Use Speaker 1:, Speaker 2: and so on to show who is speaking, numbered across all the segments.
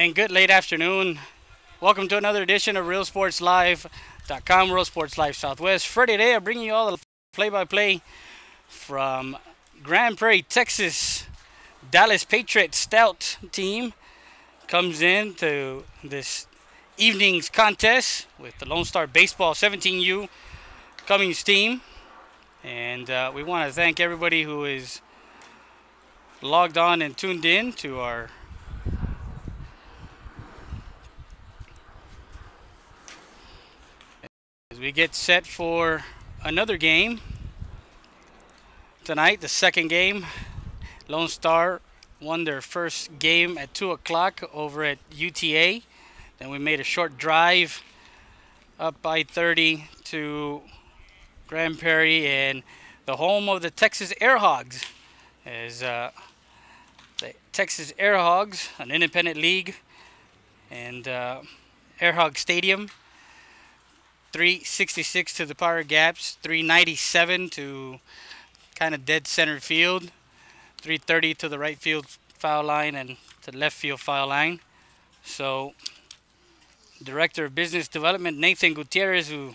Speaker 1: And good late afternoon. Welcome to another edition of RealSportsLive.com, Real Sports Live Southwest. For today, I'm bringing you all the play-by-play from Grand Prairie, Texas. Dallas Patriots Stout team comes into this evening's contest with the Lonestar Baseball 17U Cummings team. And we want to thank everybody who is logged on and tuned in to our as we get set for another game tonight, the second game. Lonestar won their first game at 2 o'clock over at UTA. Then we made a short drive up I-30 to Grand Prairie and the home of the Texas Air Hogs. As the Texas Air Hogs, an independent league, and Air Hog Stadium. 366 to the Power Gaps, 397 to kind of dead center field, 330 to the right field foul line and to the left field foul line. So, Director of Business Development Nathan Gutierrez, who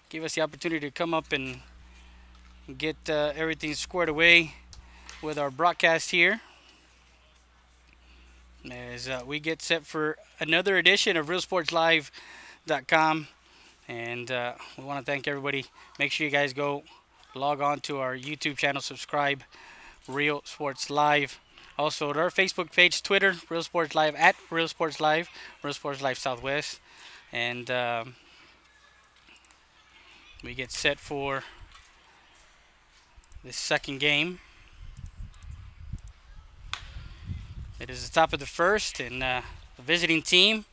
Speaker 1: gave us the opportunity to come up and get everything squared away with our broadcast here, as we get set for another edition of RealSportsLive.com. And we want to thank everybody. Make sure you guys go log on to our YouTube channel, subscribe, Real Sports Live. Also, to our Facebook page, Twitter, Real Sports Live, at Real Sports Live, Real Sports Live Southwest. And we get set for this second game. It is the top of the first, and the visiting team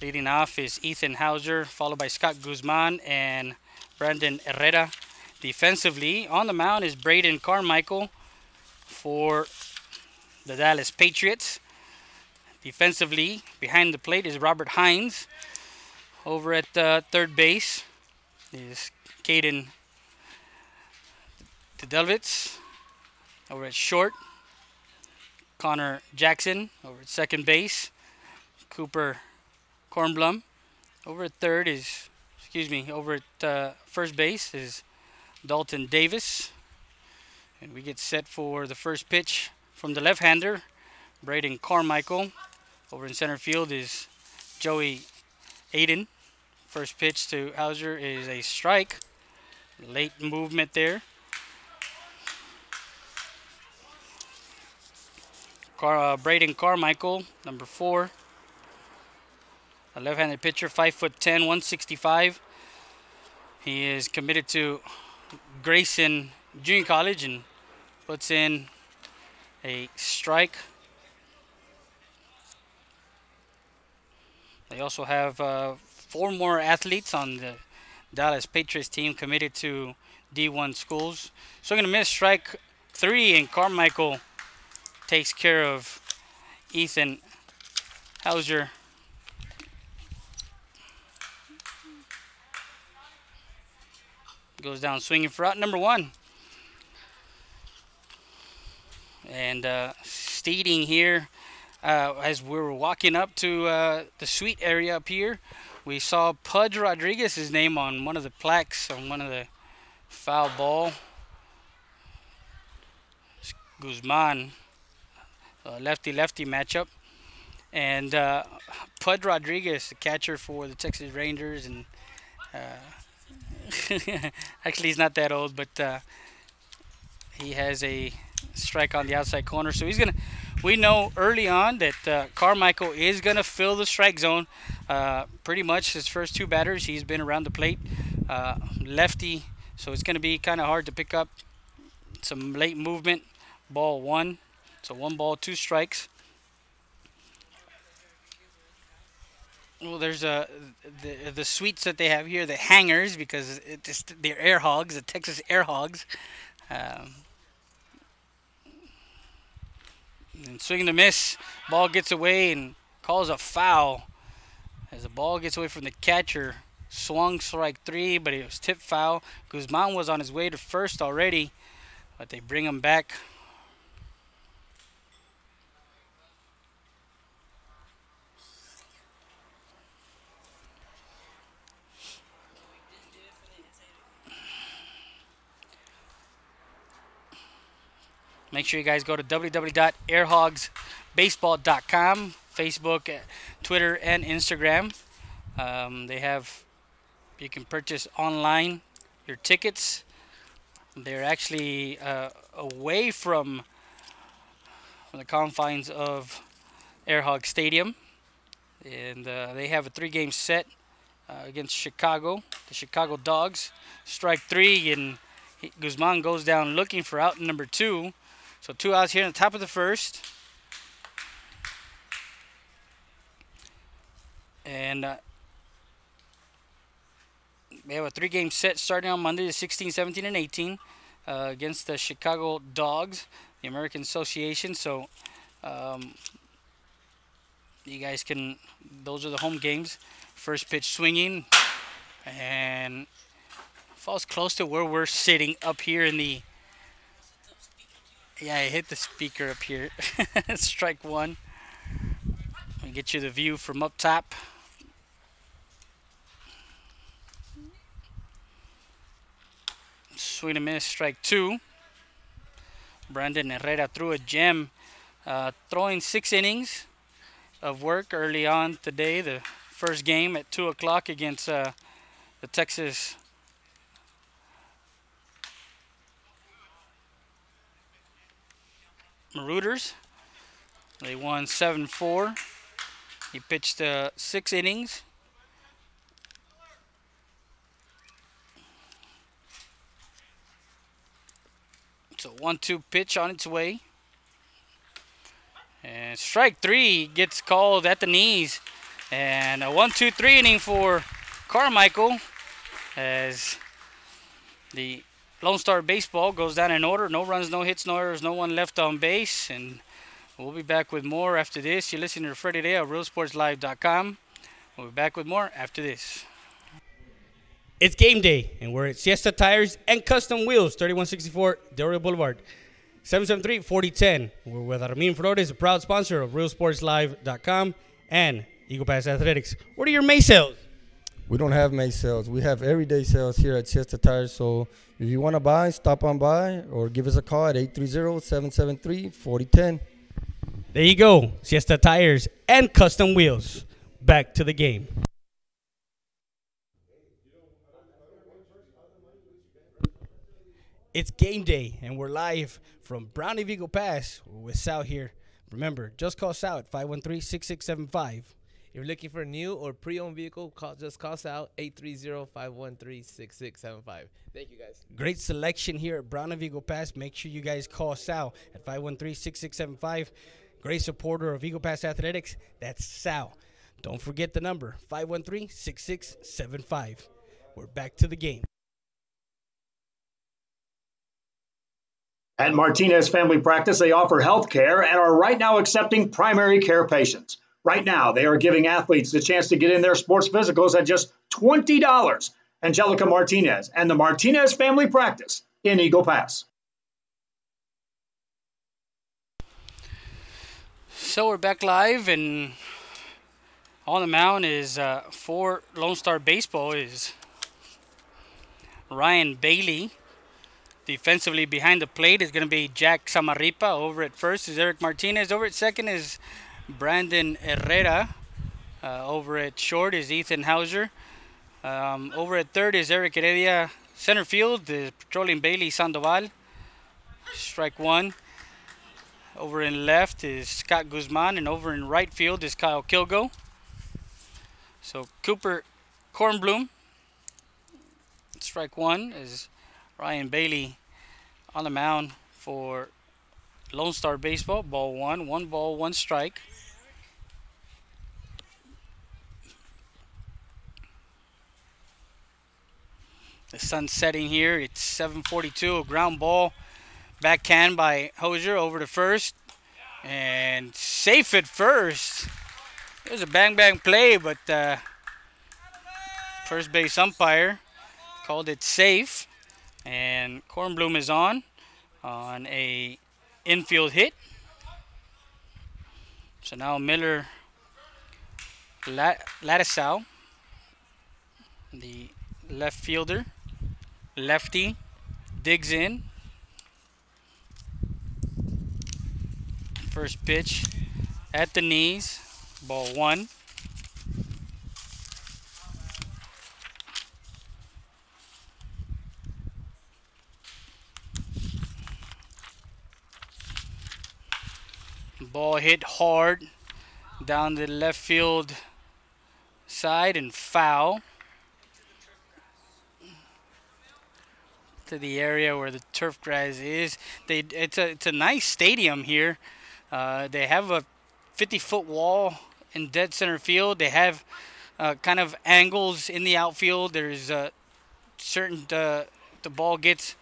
Speaker 1: leading off is Ethan Hauser, followed by Scott Guzman and Brandon Herrera. Defensively, on the mound is Braden Carmichael for the Dallas Patriots. Defensively, behind the plate is Robert Hines. Over at third base is Caden Dedelvitz. Over at short, Connor Jackson. Over at second base, Cooper Kornblum. Over at over at first base is Dalton Davis. And we get set for the first pitch from the left-hander, Braden Carmichael. Over in center field is Joey Aiden. First pitch to Hauser is a strike. Late movement there. Braden Carmichael, number 4. A left-handed pitcher, 5'10", 165. He is committed to Grayson Junior College and puts in a strike. They also have 4 more athletes on the Dallas Patriots team committed to D1 schools. So I'm going to miss strike 3, and Carmichael takes care of Ethan Hauser. Goes down swinging for out number 1. And stating here, as we were walking up to the suite area up here, we saw Pudge Rodriguez's name on one of the plaques on one of the foul ball. Guzman, lefty-lefty matchup. And Pudge Rodriguez, the catcher for the Texas Rangers, and actually he's not that old, but he has a strike on the outside corner. So he's gonna. We know early on that Carmichael is gonna fill the strike zone. Pretty much his first 2 batters, he's been around the plate, lefty. So it's gonna be kind of hard to pick up some late movement. Ball 1. So 1 ball, 2 strikes. Well, there's the suites that they have here, the hangars, because they're Air Hogs, the Texas Air Hogs. And swing the miss, ball gets away and calls a foul. As the ball gets away from the catcher, swung strike 3, but it was tipped foul. Guzman was on his way to first already, but they bring him back. Make sure you guys go to www.airhogsbaseball.com, Facebook, Twitter, and Instagram. They have, you can purchase online your tickets. They're actually away from the confines of Airhog Stadium, and they have a 3-game set against Chicago, the Chicago Dogs. Strike 3, and Guzman goes down looking for out number 2. So 2 outs here in the top of the first. And we have a 3-game set starting on Monday, the 16, 17, and 18 against the Chicago Dogs, the American Association. So you guys can, those are the home games. First pitch swinging, and falls close to where we're sitting up here in the, yeah, I hit the speaker up here. Strike 1. I'll get you the view from up top. Swing and miss, strike 2. Brandon Herrera threw a gem, throwing 6 innings of work early on today. The first game at 2 o'clock against the Texas Marauders. They won 7-4. He pitched 6 innings. So 1-2 pitch on its way. And strike 3 gets called at the knees. And a 1-2-3 inning for Carmichael as the Lonestar Baseball goes down in order. No runs, no hits, no errors, no one left on base. And we'll be back with more after this. You're listening to Freddie Day at RealSportsLive.com. We'll be back with more after this. It's game day, and we're at Siesta Tires and Custom Wheels, 3164 Del Rio Boulevard, 773-4010. We're with Armin Flores, a proud sponsor of RealSportsLive.com and Eagle Pass Athletics. What are your May sales?
Speaker 2: We don't have May sales. We have everyday sales here at Siesta Tires. So if you want to buy, stop on by or give us a call at 830-773-4010.
Speaker 1: There you go, Siesta Tires and Custom Wheels. Back to the game. It's game day, and we're live from Brownie Eagle Pass with Stout here. Remember, just call Stout at 513-6675.
Speaker 3: If you're looking for a new or pre-owned vehicle, just call Stout 830-513-6675. Thank you, guys.
Speaker 1: Great selection here at Brownie Eagle Pass. Make sure you guys call Sal at 513-6675. Great supporter of Eagle Pass Athletics. That's Sal. Don't forget the number, 513-6675. We're back to the game.
Speaker 4: At Martinez Family Practice, they offer health care and are right now accepting primary care patients. Right now, they are giving athletes the chance to get in their sports physicals at just $20. Angelica Martinez and the Martinez Family Practice in Eagle Pass.
Speaker 1: So we're back live, and on the mound is for Lonestar Baseball is Ryan Bailey. Defensively behind the plate is going to be Jack Samarripa. Over at first is Eric Martinez. Over at second is Brandon Herrera. Over at short is Ethan Hauser. Over at third is Eric Heredia. Center field is patrolling Bailey Sandoval. Strike 1. Over in left is Scott Guzman. And over in right field is Kyle Kilgo. So Cooper Kornblum. Strike 1 is Ryan Bailey on the mound for Lonestar Baseball. Ball 1. 1 ball, 1 strike. The sun's setting here. It's 7:42. A ground ball. Backhand by Hosier over to first. And safe at first. It was a bang-bang play, but first base umpire called it safe. And Kornblum is on a infield hit. So now Miller Lattisow, the left fielder, lefty, digs in. First pitch at the knees. Ball 1. Ball hit hard down the left field side and foul to the area where the turf grass is. It's a nice stadium here. They have a 50-foot wall in dead center field. They have kind of angles in the outfield. There's certain the ball gets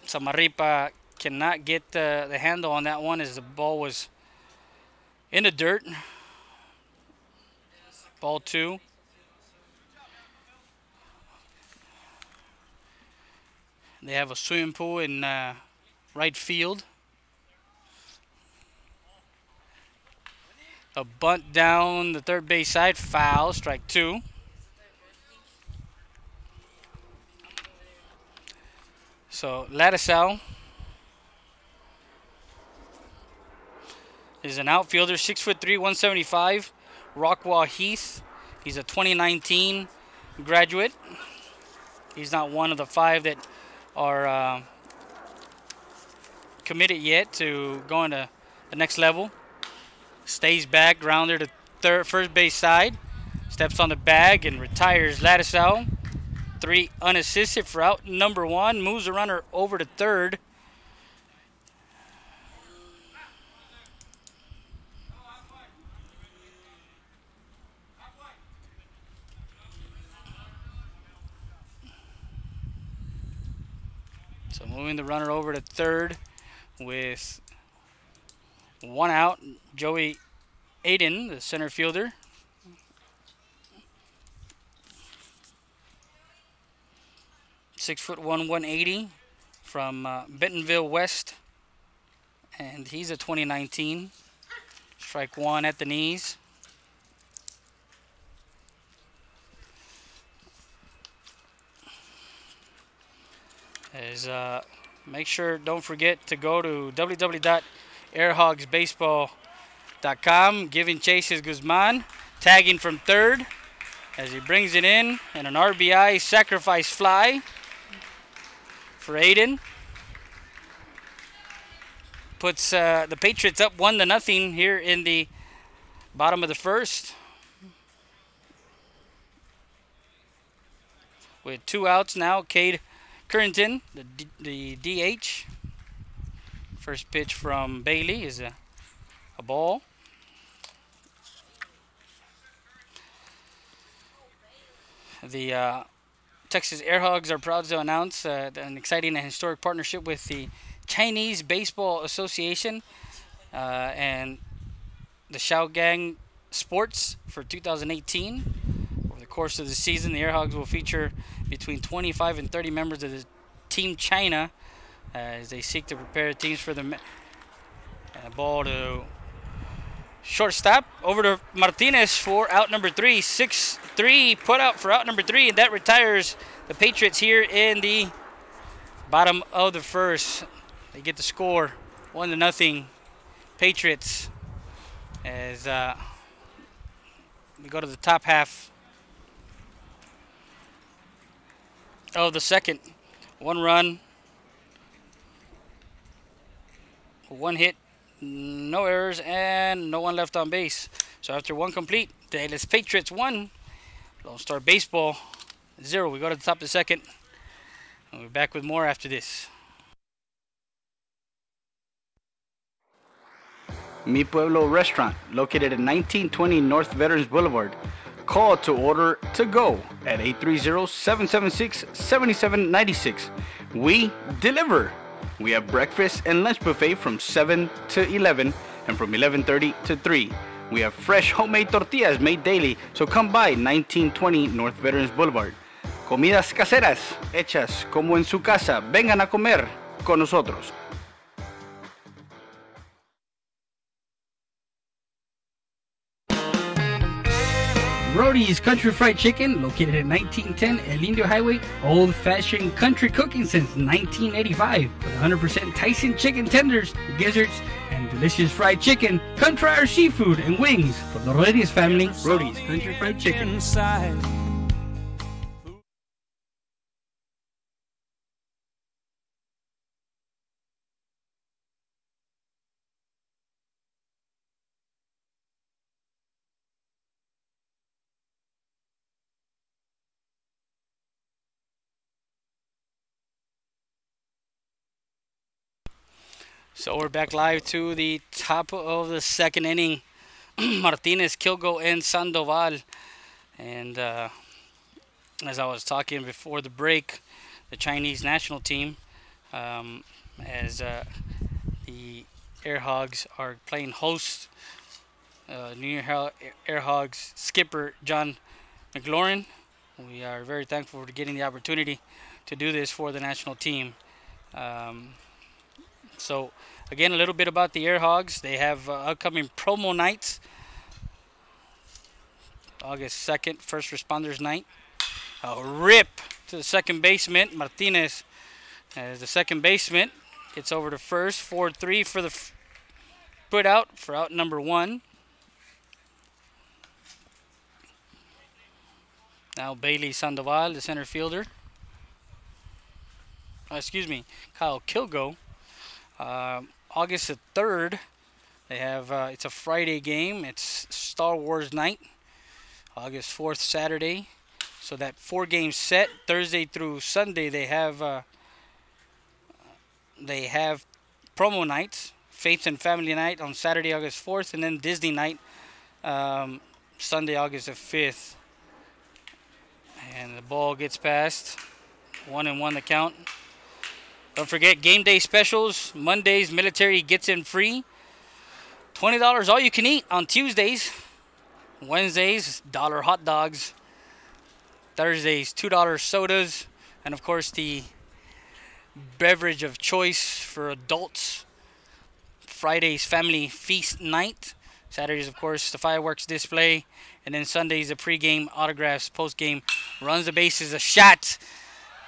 Speaker 1: Samarripa cannot get the handle on that one as the ball was in the dirt. Ball 2. They have a swimming pool in right field. A bunt down the third base side, foul, strike 2. So Ladisau is an outfielder, 6'3", 175. Rockwall Heath. He's a 2019 graduate. He's not one of the 5 that are committed yet to going to the next level. Stays back, grounder to first base side. Steps on the bag and retires Ladisau. 3 unassisted for out number 1. Moves the runner over to third. So moving the runner over to third with 1 out. Joey Aiden, the center fielder. (6'1", 180 from Bentonville West, and he's a 2019. Strike 1 at the knees. Make sure, don't forget to go to www.airhogsbaseball.com. Giving chase is Guzman, tagging from third as he brings it in, and an RBI sacrifice fly for Aiden. Puts the Patriots up 1-0 here in the bottom of the first. With 2 outs now, Cade Currington, the DH. First pitch from Bailey is a ball. The Texas Airhogs are proud to announce an exciting and historic partnership with the Chinese Baseball Association and the Shaogang Sports for 2018. Over the course of the season, the Airhogs will feature between 25 and 30 members of the Team China as they seek to prepare teams for the ball to shortstop. Over to Martinez for out number 3. 6-3 put out for out number 3, and that retires the Patriots here in the bottom of the first. They get the score 1-0 Patriots as we go to the top half of the second. 1 run, 1 hit, no errors, and no one left on base. So after 1 complete, the Atlas Patriots 1, Lonestar Baseball 0. We go to the top of the second, and we're back with more after this.
Speaker 5: Mi Pueblo Restaurant, located at 1920 North Veterans Boulevard. Call to order to go at 830-776-7796. We deliver. We have breakfast and lunch buffet from 7 to 11 and from 11:30 to 3. We have fresh homemade tortillas made daily, so come by 1920 North Veterans Boulevard. Comidas caseras, hechas como en su casa. Vengan a comer con nosotros.
Speaker 1: Brody's Country Fried Chicken, located at 1910 El Indio Highway. Old-fashioned country cooking since 1985. With 100% Tyson chicken tenders, gizzards, and delicious fried chicken. Come try our seafood and wings from the Rodriguez family. Brody's Country Fried Chicken. So we're back live to the top of the second inning. Martinez, Kilgo, and Sandoval. And as I was talking before the break, the Chinese national team, as the Air Hogs are playing host, New Year Air Hogs skipper John McLaurin. We are very thankful for getting the opportunity to do this for the national team. So, again, a little bit about the Air Hogs. They have upcoming promo nights. August 2nd, First Responders Night. A rip to the second baseman, Martinez. As the second baseman gets over to first. 4-3 for the put out for out number 1. Now Bailey Sandoval, the center fielder. Kyle Kilgo. August the 3rd, they have it's a Friday game. It's Star Wars night. August 4th, Saturday. So that 4-game set, Thursday through Sunday, they have promo nights. Faith and Family Night on Saturday, August 4th, and then Disney Night, Sunday, August the 5th. And the ball gets passed. 1-1 the count. Don't forget game day specials. Mondays, military gets in free. $20 all you can eat on Tuesdays. Wednesdays, $1 hot dogs. Thursdays, $2 sodas. And of course, the beverage of choice for adults. Fridays, family feast night. Saturdays, of course, the fireworks display. And then Sundays, the pregame autographs, postgame runs the bases, a shot.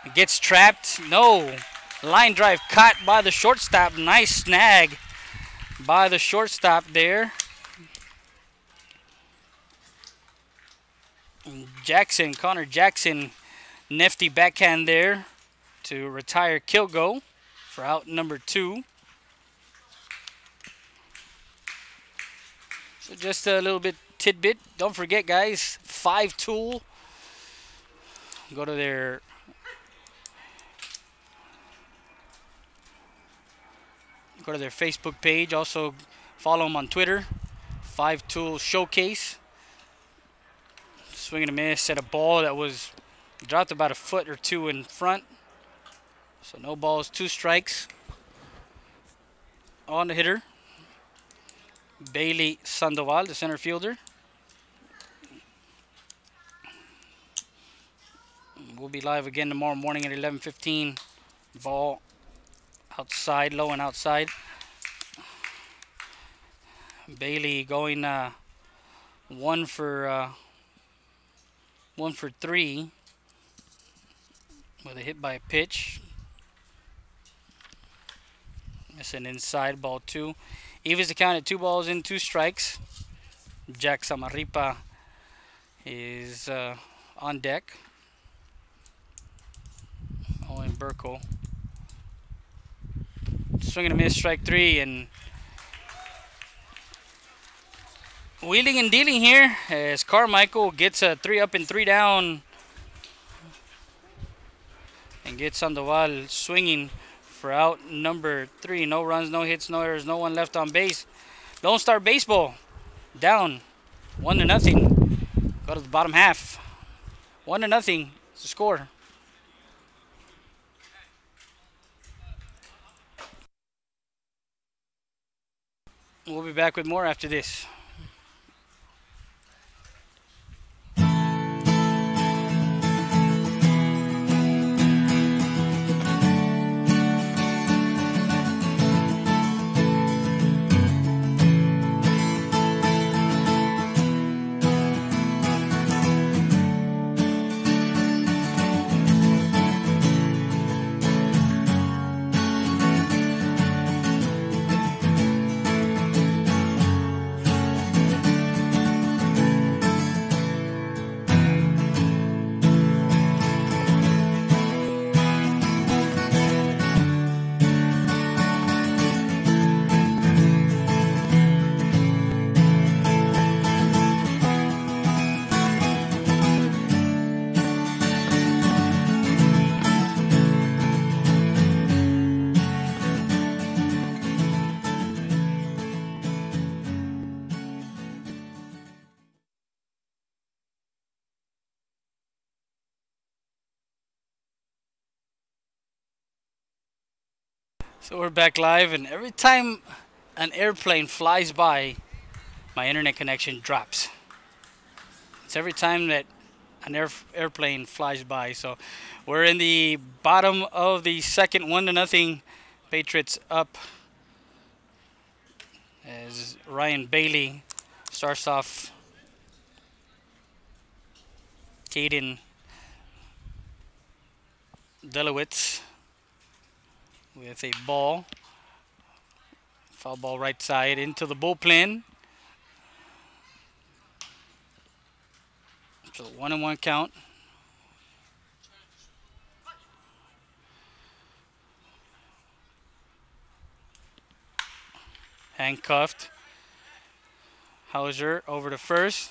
Speaker 1: It gets trapped. No. Line drive caught by the shortstop. Nice snag by the shortstop there. Connor Jackson, nifty backhand there to retire Kilgo for out number 2. So just a little bit tidbit. Don't forget, guys, 5-tool. Go to their Facebook page. Also follow them on Twitter. 5-tool showcase. Swing and a miss at a ball that was dropped about a foot or 2 in front. So no balls, 2 strikes on the hitter. Bailey Sandoval, the center fielder. We'll be live again tomorrow morning at 11:15. Ball outside, low and outside. Bailey going 1 for 3 with a hit by a pitch. That's an inside, ball 2. Evens the count at 2 balls in, 2 strikes. Jack Samarripa is on deck. Owen Burkle. Swing and a miss, strike 3, and wheeling and dealing here as Carmichael gets a 3 up and 3 down and gets Sandoval swinging for out number 3. No runs, no hits, no errors, no one left on base. Lonestar Baseball down 1-0. Go to the bottom half. 1-0 is the score. We'll be back with more after this. So we're back live, and every time an airplane flies by, my internet connection drops. It's every time that an airplane flies by. So we're in the bottom of the second, 1-0. Patriots up as Ryan Bailey starts off. Caden Delowitz with a ball. Foul ball right side into the bullpen. So 1-1 count. Handcuffed. Hauser over to first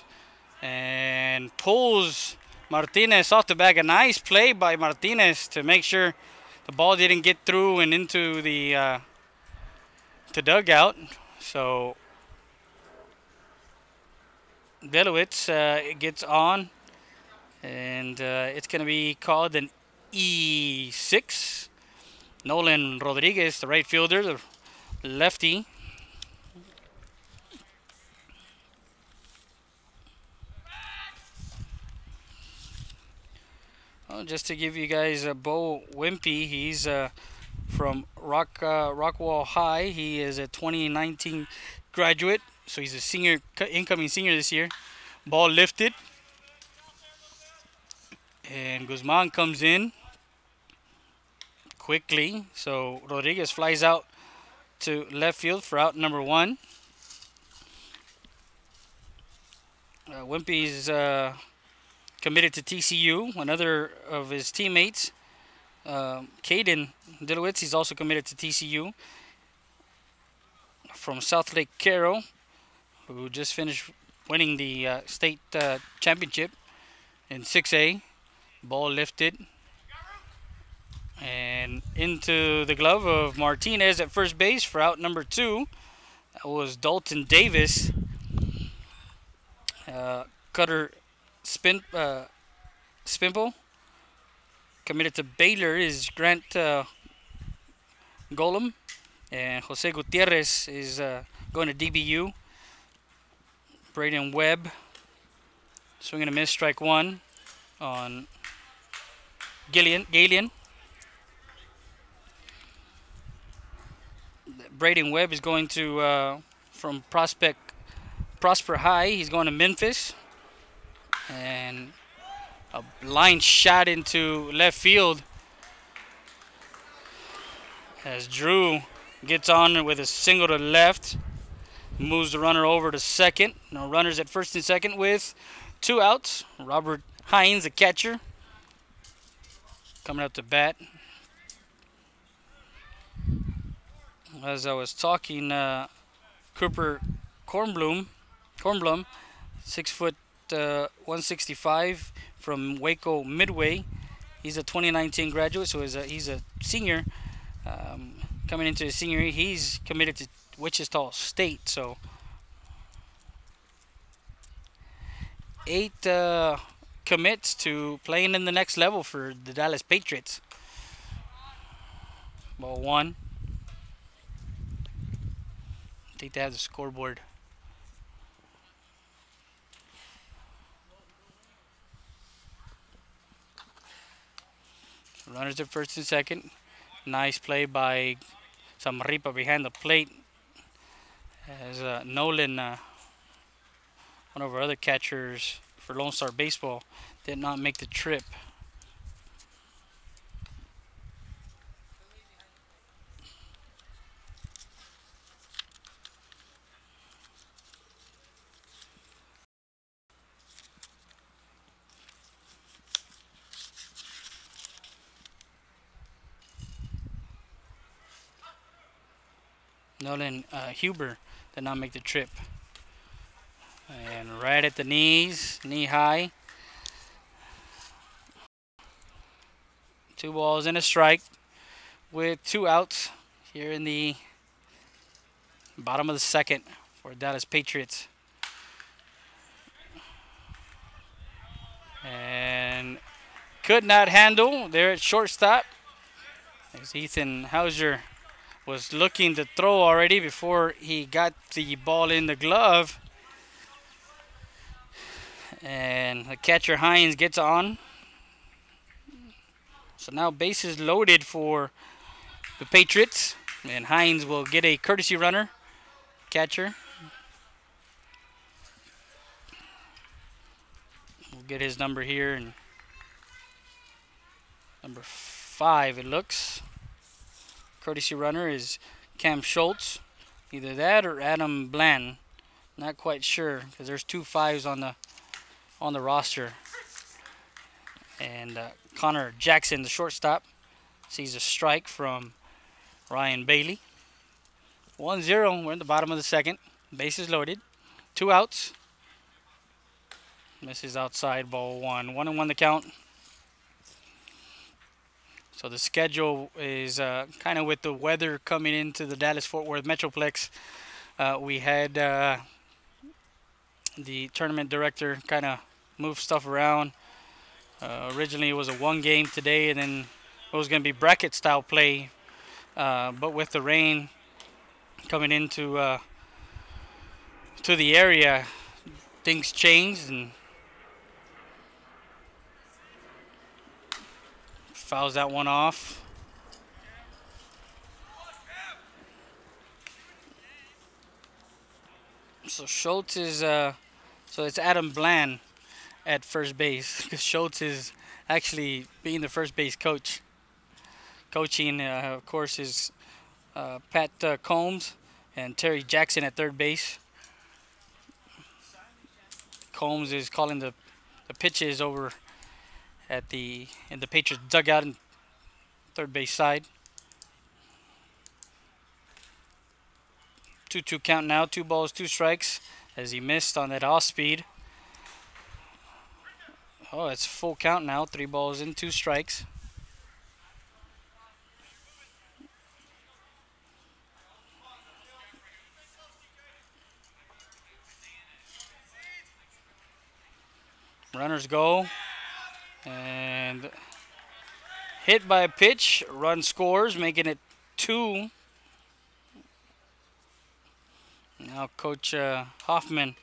Speaker 1: and pulls Martinez off the bag. A nice play by Martinez to make sure the ball didn't get through and into the dugout. So Delowitz gets on, and it's going to be called an E6. Nolan Rodriguez, the right fielder, the lefty. Well, just to give you guys a Bo Wimpy, he's from Rockwall High. He is a 2019 graduate, so he's a senior, incoming senior this year. Ball lifted, and Guzman comes in quickly. So Rodriguez flies out to left field for out number 1. Wimpy's committed to TCU. Another of his teammates, Caden Dilowitz, he's also committed to TCU. From South Lake Carroll, who just finished winning the state championship in 6A. Ball lifted and into the glove of Martinez at first base for out number 2. That was Dalton Davis. Cutter Spimple. Committed to Baylor is Grant Golem. And Jose Gutierrez is going to DBU. Braden Webb swinging a miss, strike 1 on Galen. Braden Webb is going to from Prosper High. He's going to Memphis. And a line shot into left field as Drew gets on with a single to left. Moves the runner over to second. No runners at first and second with 2 outs. Robert Hines, the catcher, coming up to bat. As I was talking, Cooper Kornblum, 6', 165 from Waco Midway. He's a 2019 graduate, so he's a senior. Coming into his senior year, he's committed to Wichita State. So 8 commits to playing in the next level for the Dallas Patriots. Ball 1. I think they have the scoreboard. Runners at first and second. Nice play by Samaripa behind the plate. As Nolan, one of our other catchers for Lonestar Baseball, did not make the trip. Nolan Huber did not make the trip. And right at the knees, knee high. 2 balls and a strike with 2 outs here in the bottom of the second for Dallas Patriots. And could not handle there at shortstop as Ethan Hauser was looking to throw already before he got the ball in the glove. And the catcher Hines gets on. So now bases loaded for the Patriots. And Hines will get a courtesy runner. Catcher. We'll get his number here. And number 5 it looks. Courtesy runner is Cam Schultz. Either that or Adam Bland. Not quite sure because there's 2 5s on the roster. And Connor Jackson, the shortstop, sees a strike from Ryan Bailey. 1-0. We're in the bottom of the second. Bases loaded. 2 outs. Misses outside, ball 1. 1-1 the count. So the schedule is kind of with the weather coming into the Dallas-Fort Worth Metroplex. We had the tournament director kind of move stuff around. Originally it was a 1 game today, and then it was going to be bracket style play. But with the rain coming into to the area, things changed and fouls that one off. So Schultz is so it's Adam Bland at first base, because Schultz is actually being the first base coach. Coaching, of course, is Pat Combs and Terry Jackson at third base. Combs is calling the pitches over in the Patriots dugout in third base side. 2-2 count now. 2 balls, 2 strikes as he missed on that off speed. Oh, it's full count now. 3 balls and 2 strikes. Runners go. And hit by a pitch. Run scores, making it 2. Now Coach Hoffman.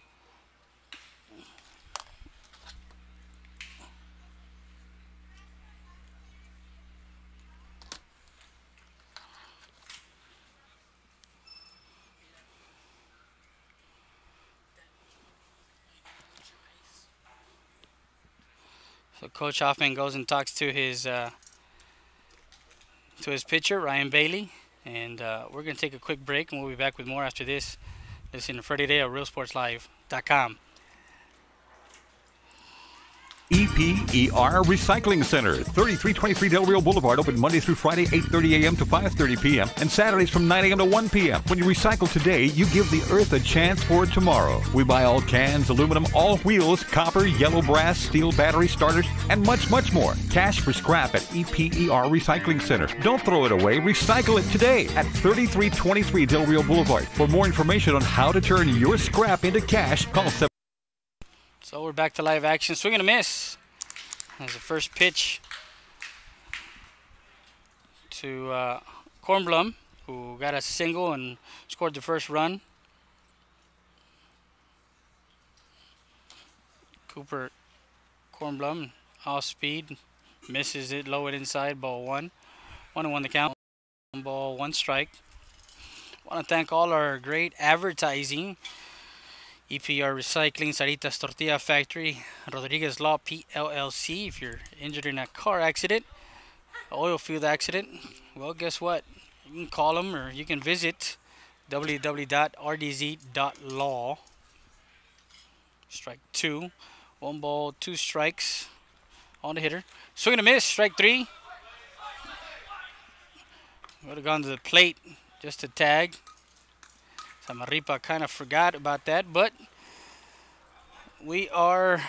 Speaker 1: So Coach Hoffman goes and talks to his pitcher, Ryan Bailey. And we're going to take a quick break, and we'll be back with more after this. Listen to Freddie Day at RealSportsLive.com.
Speaker 6: EPER Recycling Center, 3323 Del Rio Boulevard, open Monday through Friday, 8:30 a.m. to 5:30 p.m. and Saturdays from 9 a.m. to 1 p.m. When you recycle today, you give the earth a chance for tomorrow. We buy all cans, aluminum, all wheels, copper, yellow brass, steel battery starters, and much, much more. Cash for scrap at EPER Recycling Center. Don't throw it away. Recycle it today at 3323 Del Rio Boulevard. For more information on how to turn your scrap into cash, call 7.
Speaker 1: So we're back to live action. Swing and a miss. As the first pitch to Kornblum, who got a single and scored the first run. Cooper Kornblum, off speed, misses it, low and inside, ball 1. 1-1 the count. 1 ball, 1 strike. Want to thank all our great advertising. EPR Recycling, Saritas Tortilla Factory, Rodriguez Law PLLC. If you're injured in a car accident, oil field accident, well, guess what? You can call them, or you can visit www.rdz.law. Strike 2. 1 ball, 2 strikes on the hitter. Swing and a miss. Strike 3. Would have gone to the plate just to tag. Samarripa kind of forgot about that, but we are.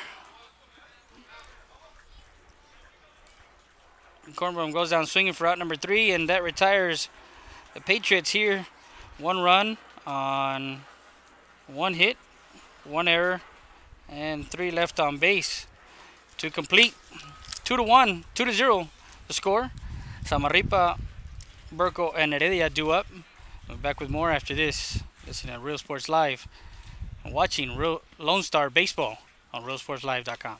Speaker 1: Kornblum goes down swinging for out number 3, and that retires the Patriots here. 1 run on 1 hit, 1 error, and 3 left on base to complete. 2-1, 2-0 the score. Samarripa Burko, and Heredia due up. We'll be back with more after this. Listening to Real Sports Live and watching Lone Star Baseball on RealSportsLive.com.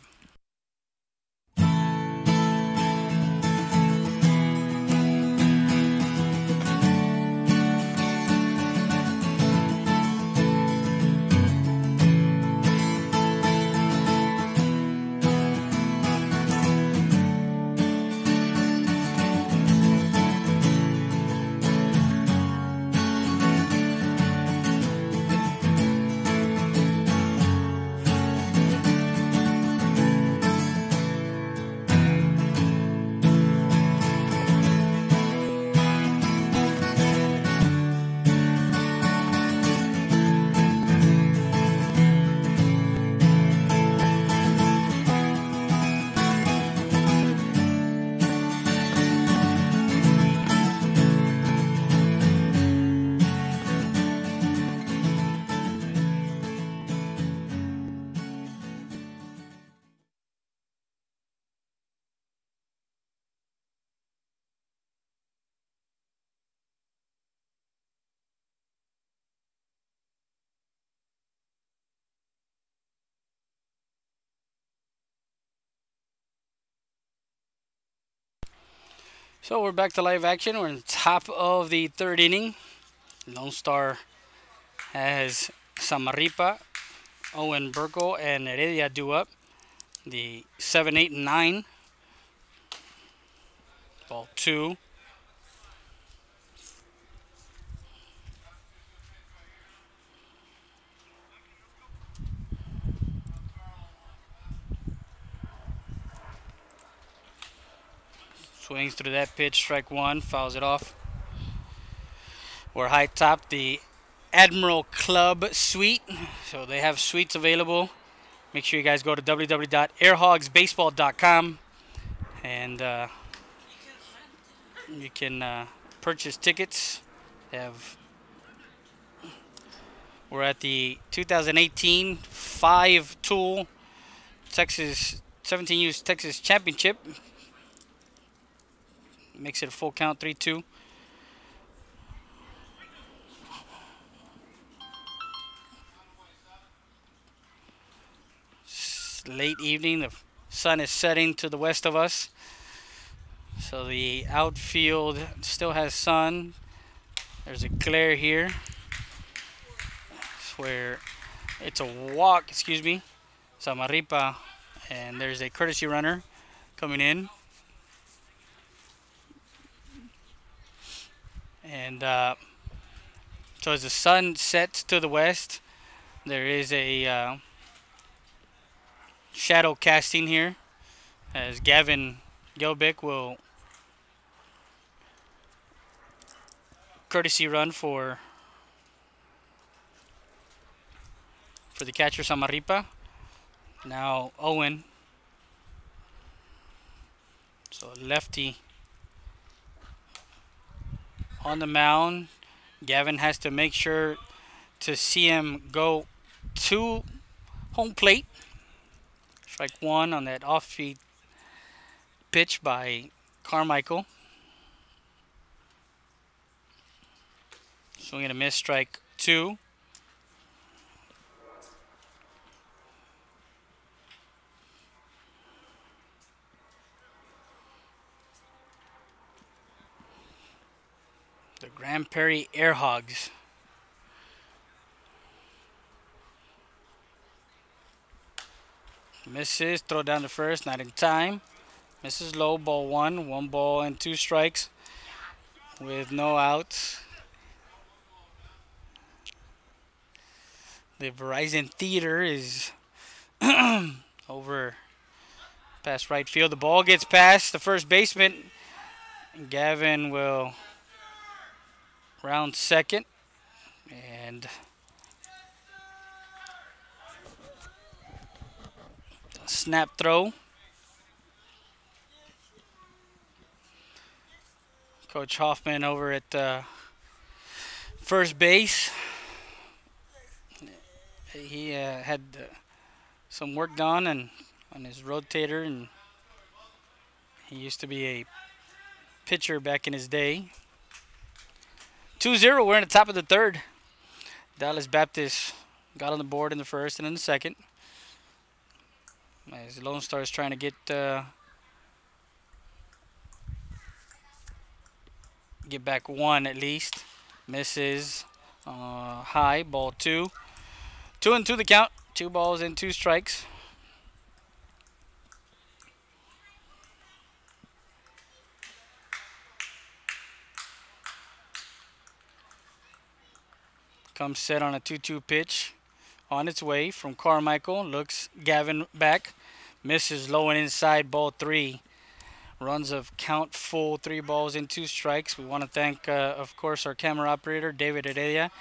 Speaker 1: So we're back to live action. We're in the top of the third inning. Lone Star has Samarripa, Owen Burko, and Heredia due up. The 7, 8, and 9. Ball 2. Swings through that pitch, strike 1, fouls it off. We're high top the Admiral Club Suite. So they have suites available. Make sure you guys go to www.airhogsbaseball.com and you can purchase tickets. We're at the 2018 5-tool Texas 17U Texas Championship. Makes it a full count, 3-2. Late evening, the sun is setting to the west of us. So the outfield still has sun. There's a glare here. Where it's a walk, Samarripa, and there's a courtesy runner coming in. And so as the sun sets to the west, there is a shadow casting here as Gavin Gelbick will courtesy run for the catcher Samarripa. Now Owen, so lefty on the mound. Gavin has to make sure to see him go to home plate. Strike 1 on that off-speed pitch by Carmichael. Swing and a miss, strike 2. The Grand Prairie Air Hogs. Misses, throw down to first, not in time. Misses low, ball 1. 1 ball and 2 strikes with no outs. The Verizon Theater is over past right field. The ball gets past the first baseman. Gavin will round second. And snap throw. Coach Hoffman over at first base. He had some work done on his rotator, and he used to be a pitcher back in his day. 2-0. We're in the top of the third. Dallas Baptist got on the board in the first and in the second. As Lonestar is trying to get back one at least. Misses high. Ball 2. 2-2 the count. 2 balls and 2 strikes. Comes set on a 2-2 pitch. On its way from Carmichael. Looks Gavin back. Misses low and inside. Ball 3. Runs of count full. 3 balls and 2 strikes. We want to thank, of course, our camera operator, David Heredia,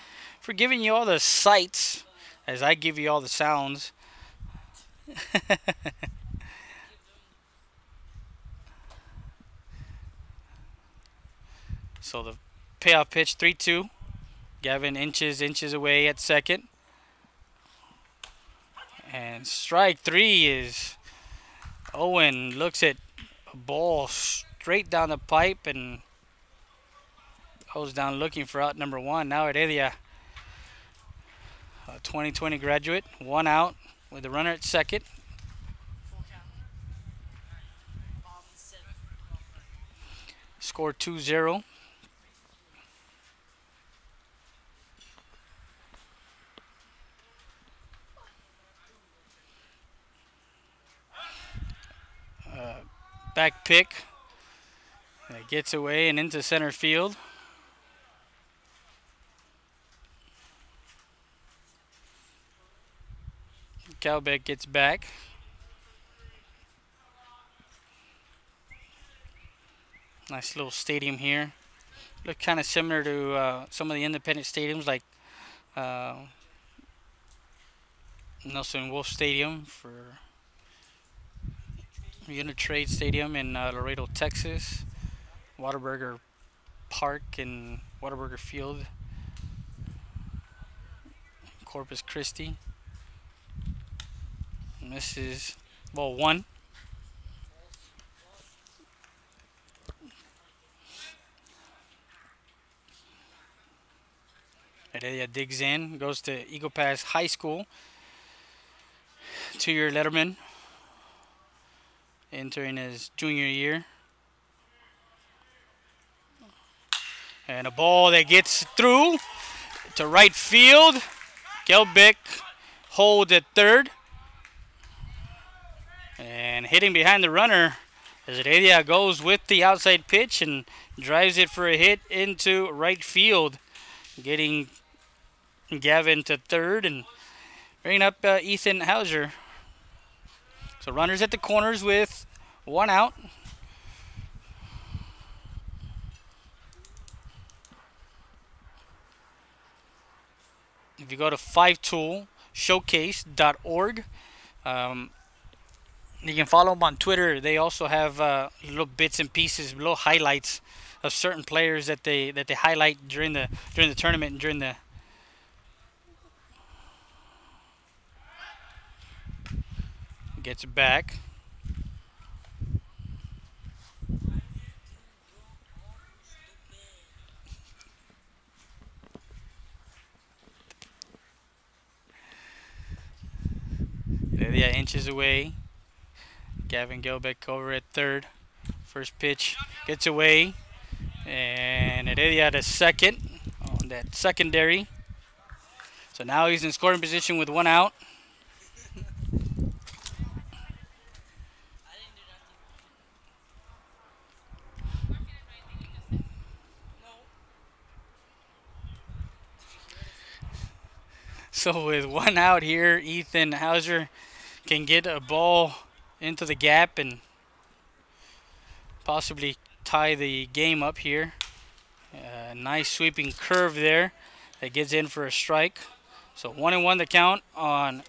Speaker 1: for giving you all the sights as I give you all the sounds. So the payoff pitch, 3-2. Gavin inches away at second. And strike 3 is Owen. Looks at a ball straight down the pipe and goes down looking for out number 1. Now Heredia, a 2020 graduate, 1 out with the runner at second. Score 2-0. Back pick. It gets away and into center field. Calbeck gets back. Nice little stadium here. Look kind of similar to some of the independent stadiums like Nelson Wolf Stadium for Unitrade Stadium in Laredo, Texas. Whataburger Park and Whataburger Field, Corpus Christi. And this is ball 1. Heredia digs in, goes to Eagle Pass High School. 2-year letterman, entering his junior year. And a ball that gets through to right field. Gelbeck holds at third. And hitting behind the runner as Heredia goes with the outside pitch and drives it for a hit into right field. Getting Gavin to third and bringing up Ethan Hauser. So runners at the corners with 1 out. If you go to 5toolshowcase.org, you can follow them on Twitter. They also have little bits and pieces, little highlights of certain players that they highlight during the tournament and during the gets it back. Heredia inches away. Gavin Gelbeck over at third. First pitch gets away. And Heredia to second on that secondary. So now he's in scoring position with 1 out. So with 1 out here, Ethan Hauser can get a ball into the gap and possibly tie the game up here. Nice sweeping curve there that gets in for a strike. So 1-1 the count on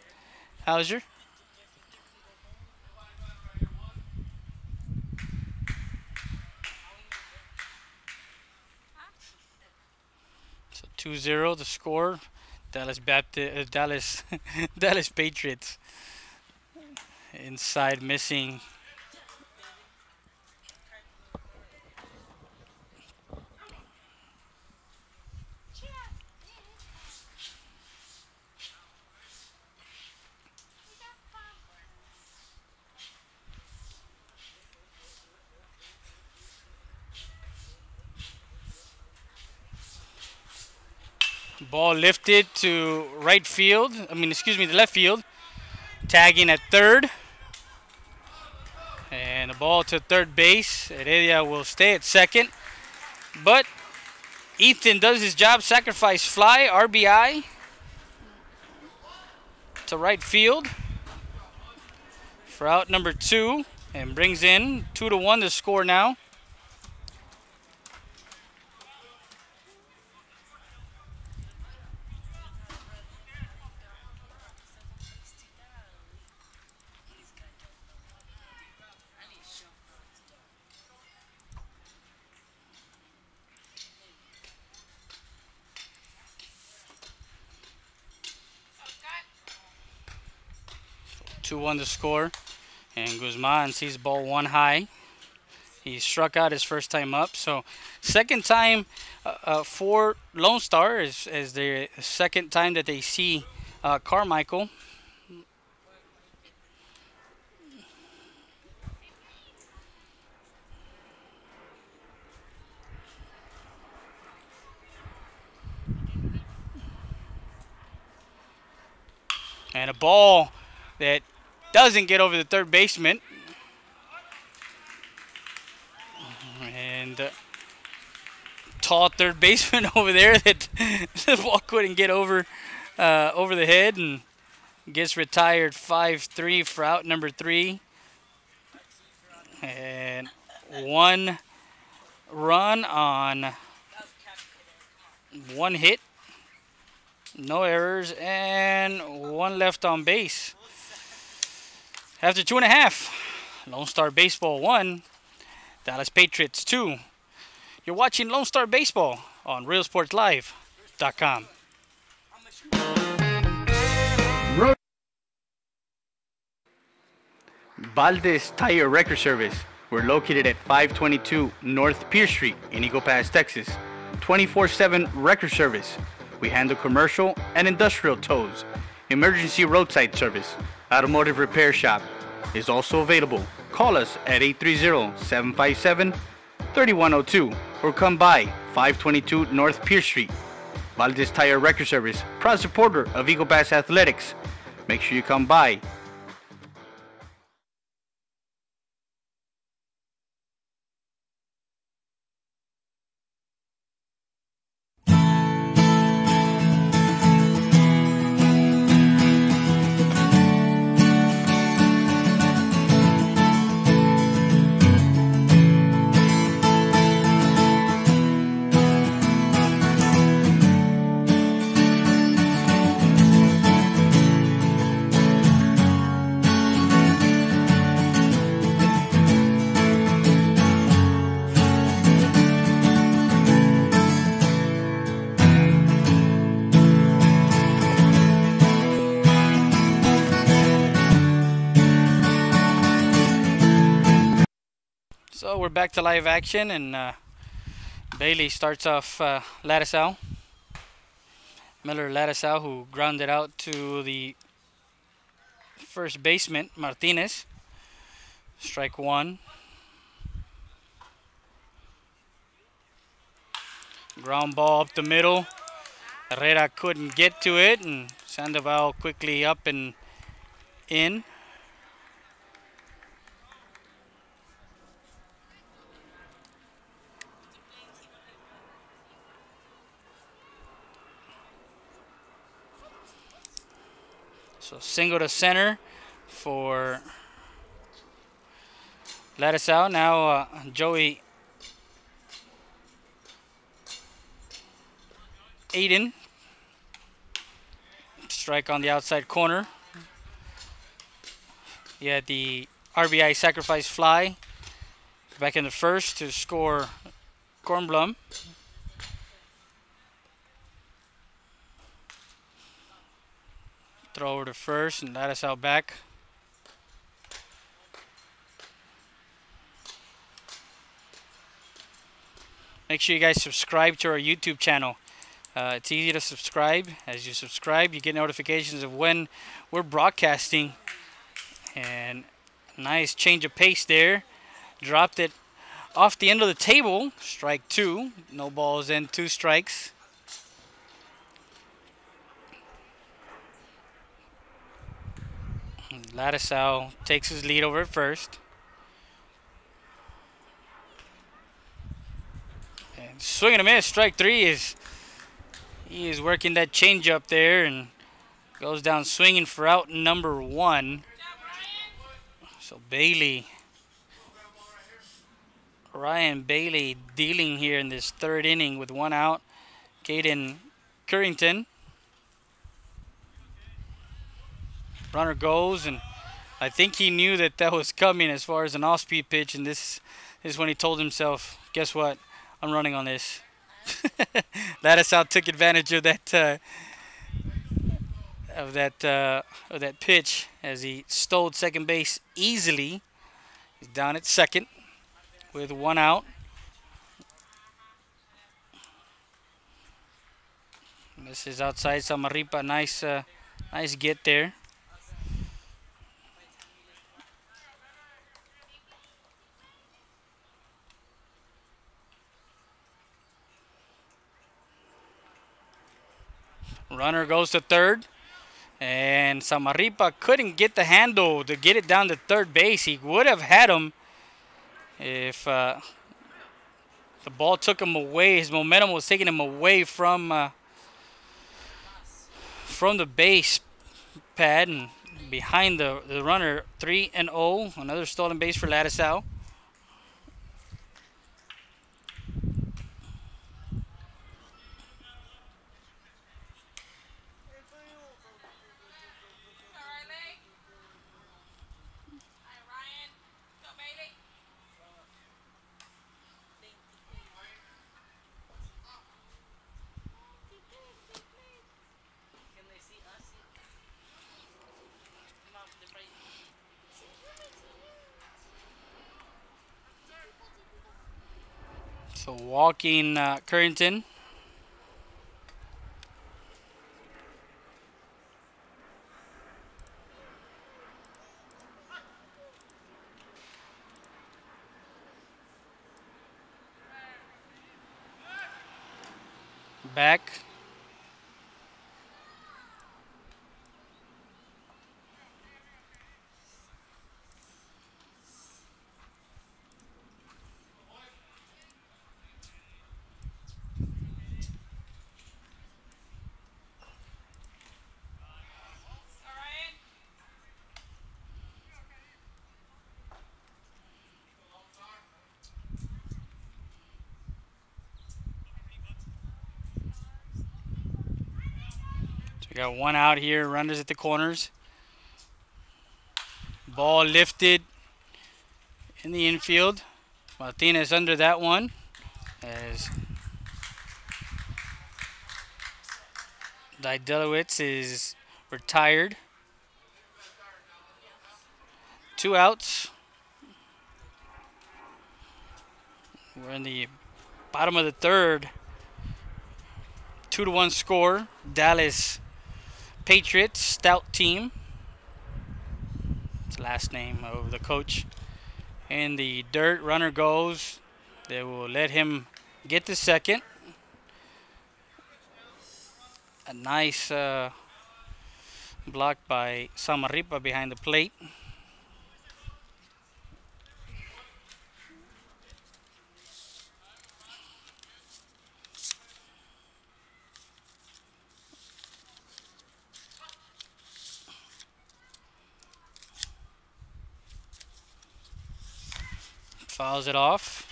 Speaker 1: Hauser. So 2-0 the score. Dallas Dallas Patriots inside missing Ball lifted to right field. The left field. Tagging at third. And the ball to third base. Heredia will stay at second. But Ethan does his job. Sacrifice fly. RBI to right field for out number 2. And brings in 2-1 to score now. Two 2-1 to score. And Guzman sees the ball one high. He struck out his first time up. So second time for Lonestar is the second time that they see Carmichael. And a ball that doesn't get over the third baseman. And tall third baseman over there that the ball couldn't get over the head, and gets retired 5-3 for out number 3. And 1 run on 1 hit. No errors, and 1 left on base. After 2.5, Lone Star Baseball 1, Dallas Patriots 2. You're watching Lone Star Baseball on RealSportsLive.com.
Speaker 5: Valdez Tire Record Service. We're located at 522 North Pierce Street in Eagle Pass, Texas. 24/7 record service. We handle commercial and industrial tows. Emergency roadside service. Automotive repair shop is also available. Call us at 830-757-3102 or come by 522 North Pierce Street. Valdez Tire Record Service, proud supporter of Eagle Pass Athletics. Make sure you come by.
Speaker 1: So we're back to live action, and Bailey starts off Ladisau. Miller Ladisau, who grounded out to the first baseman, Martinez. Strike 1. Ground ball up the middle. Herrera couldn't get to it, and Sandoval quickly up and in. So single to center for Ladisau. Now Joey Aiden. Strike on the outside corner. He had the RBI sacrifice fly back in the first to score Kornblum. Throw over to first, and Ladisau back. Make sure you guys subscribe to our YouTube channel. It's easy to subscribe. As you subscribe, you get notifications of when we're broadcasting. And nice change of pace there. Dropped it off the end of the table. Strike 2. No balls in, 2 strikes. Ladisau takes his lead over at first. And swing and a miss. Strike three is he is working that changeup there and goes down swinging for out number one. So Ryan Bailey dealing here in this third inning with one out. Caden Currington. Runner goes, and I think he knew that was coming as far as an off-speed pitch, and this is when he told himself, guess what, I'm running on this. Ladisau took advantage of that pitch as he stole second base easily. He's down at second with one out. This is outside Samarripa. Nice get there. Runner goes to third, and Samarripa couldn't get the handle to get it down to third base. He would have had him if the ball took him away. His momentum was taking him away from the base pad and behind the runner. 3-0, another stolen base for Ladisau. So walking Currington. Back. We got one out here, runners at the corners. Ball lifted in the infield. Martinez under that one as Didelowitz is retired. 2 outs. We're in the bottom of the third. 2-1 score. Dallas Patriots, Stout team. It's the last name of the coach. In the dirt, runner goes. They will let him get the second. A nice block by Samarripa behind the plate. Fouls it off.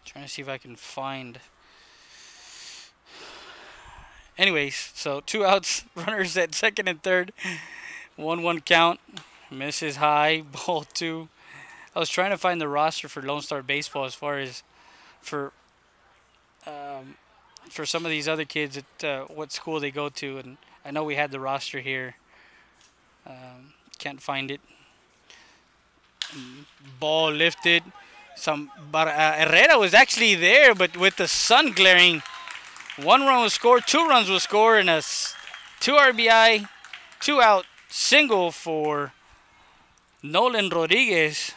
Speaker 1: Trying to see if I can find. Anyways, so 2 outs, runners at second and third. 1-1 count. Misses high, ball 2. I was trying to find the roster for Lonestar baseball as far as for some of these other kids at what school they go to, and I know we had the roster here. Can't find it. Ball lifted. Herrera was actually there, but with the sun glaring, 1 run was scored, 2 runs was scored, and a 2 RBI, 2 out single for Nolan Rodriguez.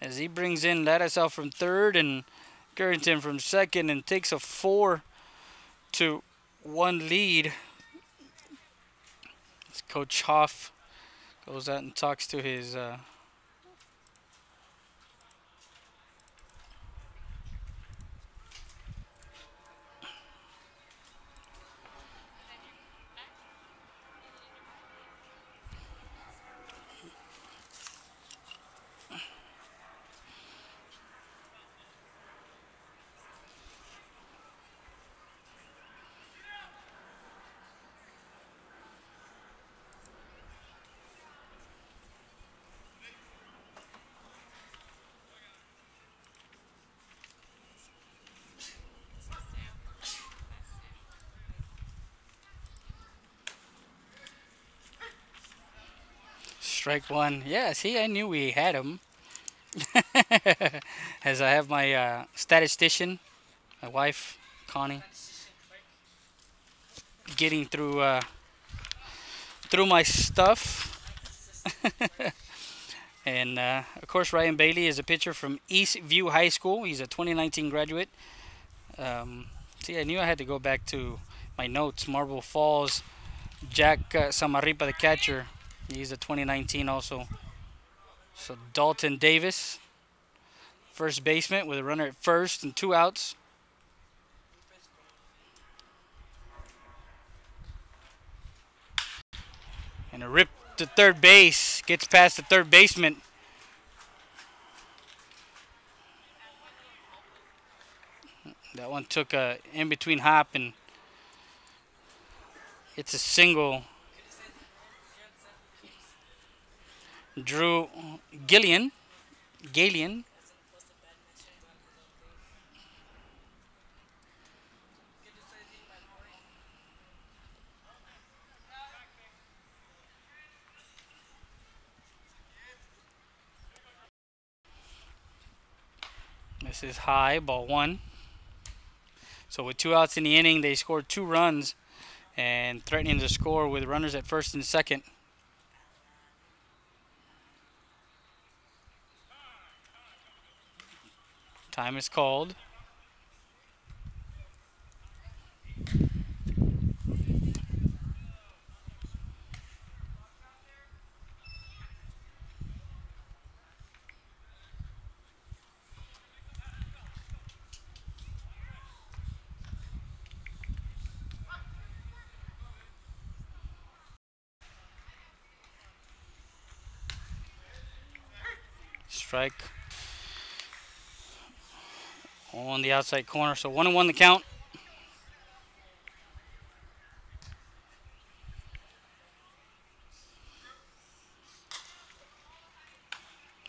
Speaker 1: As he brings in Lattisow from third and Currington from second and takes a 4-1 lead. As Coach Hoff goes out and talks to his strike one. Yeah, see, I knew we had him. As I have my statistician, my wife, Connie, getting through my stuff. And of course, Ryan Bailey is a pitcher from Eastview High School. He's a 2019 graduate. See, I knew I had to go back to my notes. Marble Falls, Jack Samarripa, the catcher. He's a 2019 also. So Dalton Davis, first baseman with a runner at first and 2 outs. And a rip to third base, gets past the third baseman. That one took a in-between hop, and it's a single. Drew Gillian. This is high, ball 1. So with 2 outs in the inning, they scored 2 runs and threatening to score with runners at first and second. Time is called. Strike on the outside corner. So 1-1 the count.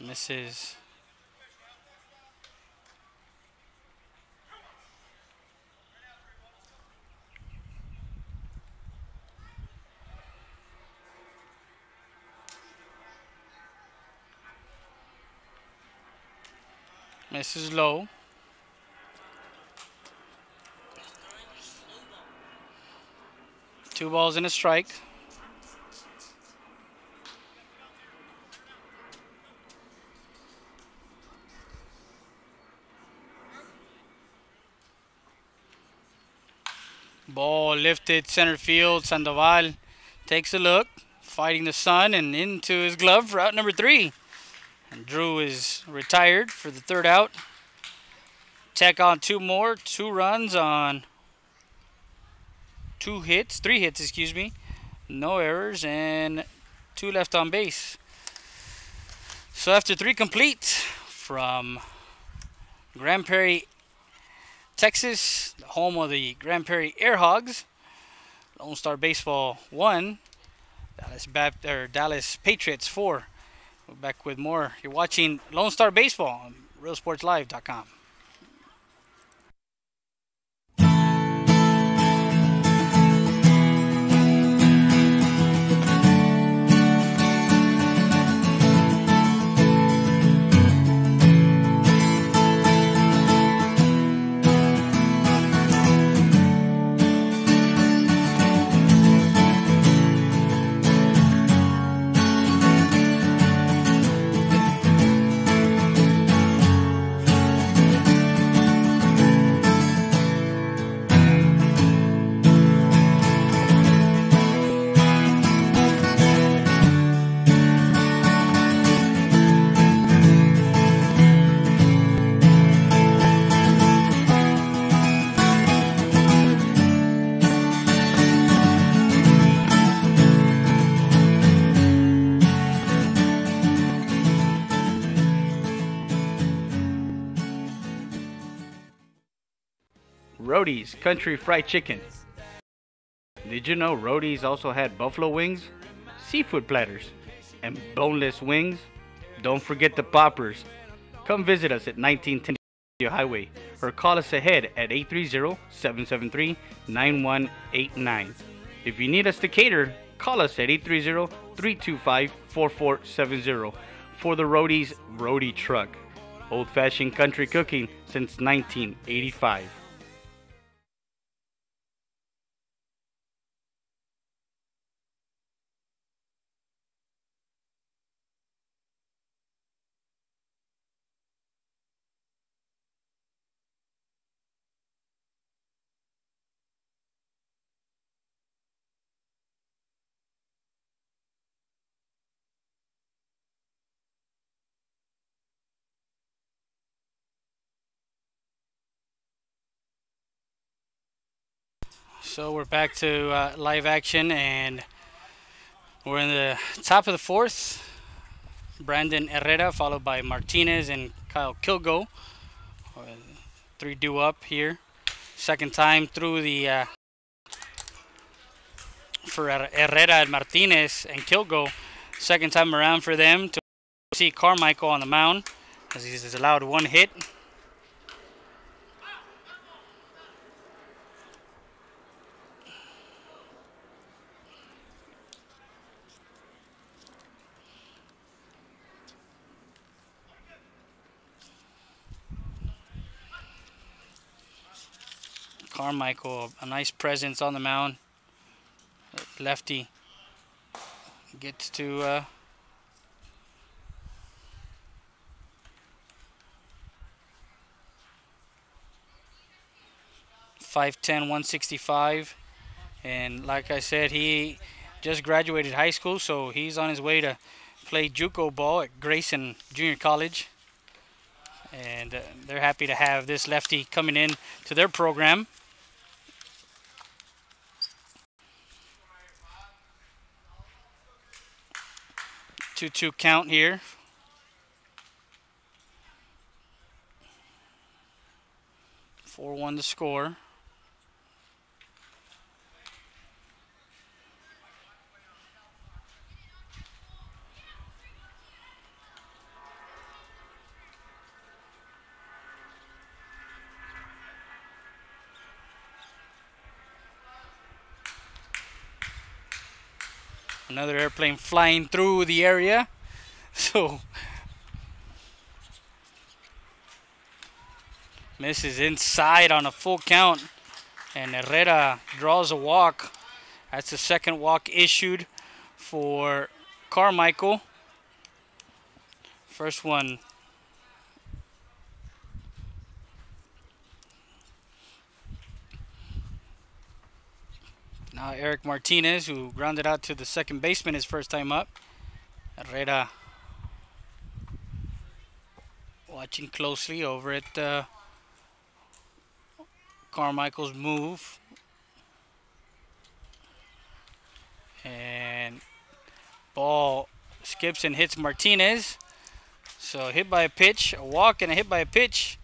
Speaker 1: Misses. Misses low. Two balls and a strike. Ball lifted center field. Sandoval takes a look, fighting the sun and into his glove for out number 3. And Drew is retired for the 3rd out. Tack on 2 more, 2 runs on 3 hits, excuse me. No errors and 2 left on base. So after 3 complete from Grand Prairie, Texas, the home of the Grand Prairie Air Hogs, Lonestar Baseball 1, Dallas Patriots 4. We're back with more. You're watching Lonestar Baseball on RealSportsLive.com.
Speaker 5: Roadies Country Fried Chicken. Did you know Roadies also had buffalo wings, seafood platters, and boneless wings? Don't forget the poppers. Come visit us at 1910 Highway or call us ahead at 830-773-9189. If you need us to cater, call us at 830-325-4470 for the Roadies Roadie Truck. Old-fashioned country cooking since 1985.
Speaker 1: So we're back to live action, and we're in the top of the fourth. Brandon Herrera followed by Martinez and Kyle Kilgo. 3 due up here. Second time through the for Herrera and Martinez and Kilgo. Second time around for them to see Carmichael on the mound as he's allowed 1 hit. Carmichael, a nice presence on the mound. Lefty gets to 5'10", 165, and like I said, he just graduated high school, so he's on his way to play JUCO ball at Grayson Junior College, and they're happy to have this lefty coming in to their program. 2-2 count here. (4-1) to score. Another airplane flying through the area. So misses inside on a full count, and Herrera draws a walk. That's the second walk issued for Carmichael. First one now Eric Martinez, who grounded out to the second baseman his first time up. Herrera watching closely over at Carmichael's move. And ball skips and hits Martinez. So hit by a pitch, a walk and a hit by a pitch.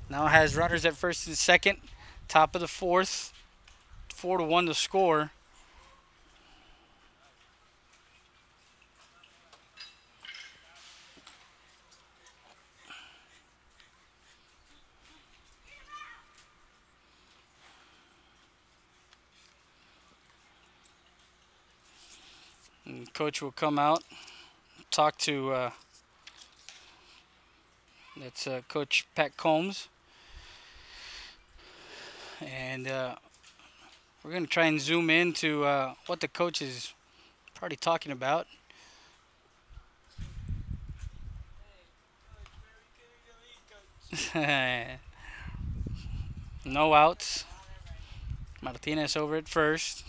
Speaker 1: Now has runners at first and second. Top of the fourth. 4-1 to score. And coach will come out, talk to that's Coach Pat Combs, and we're going to try and zoom in to what the coach is probably talking about. No outs. Martinez over at first.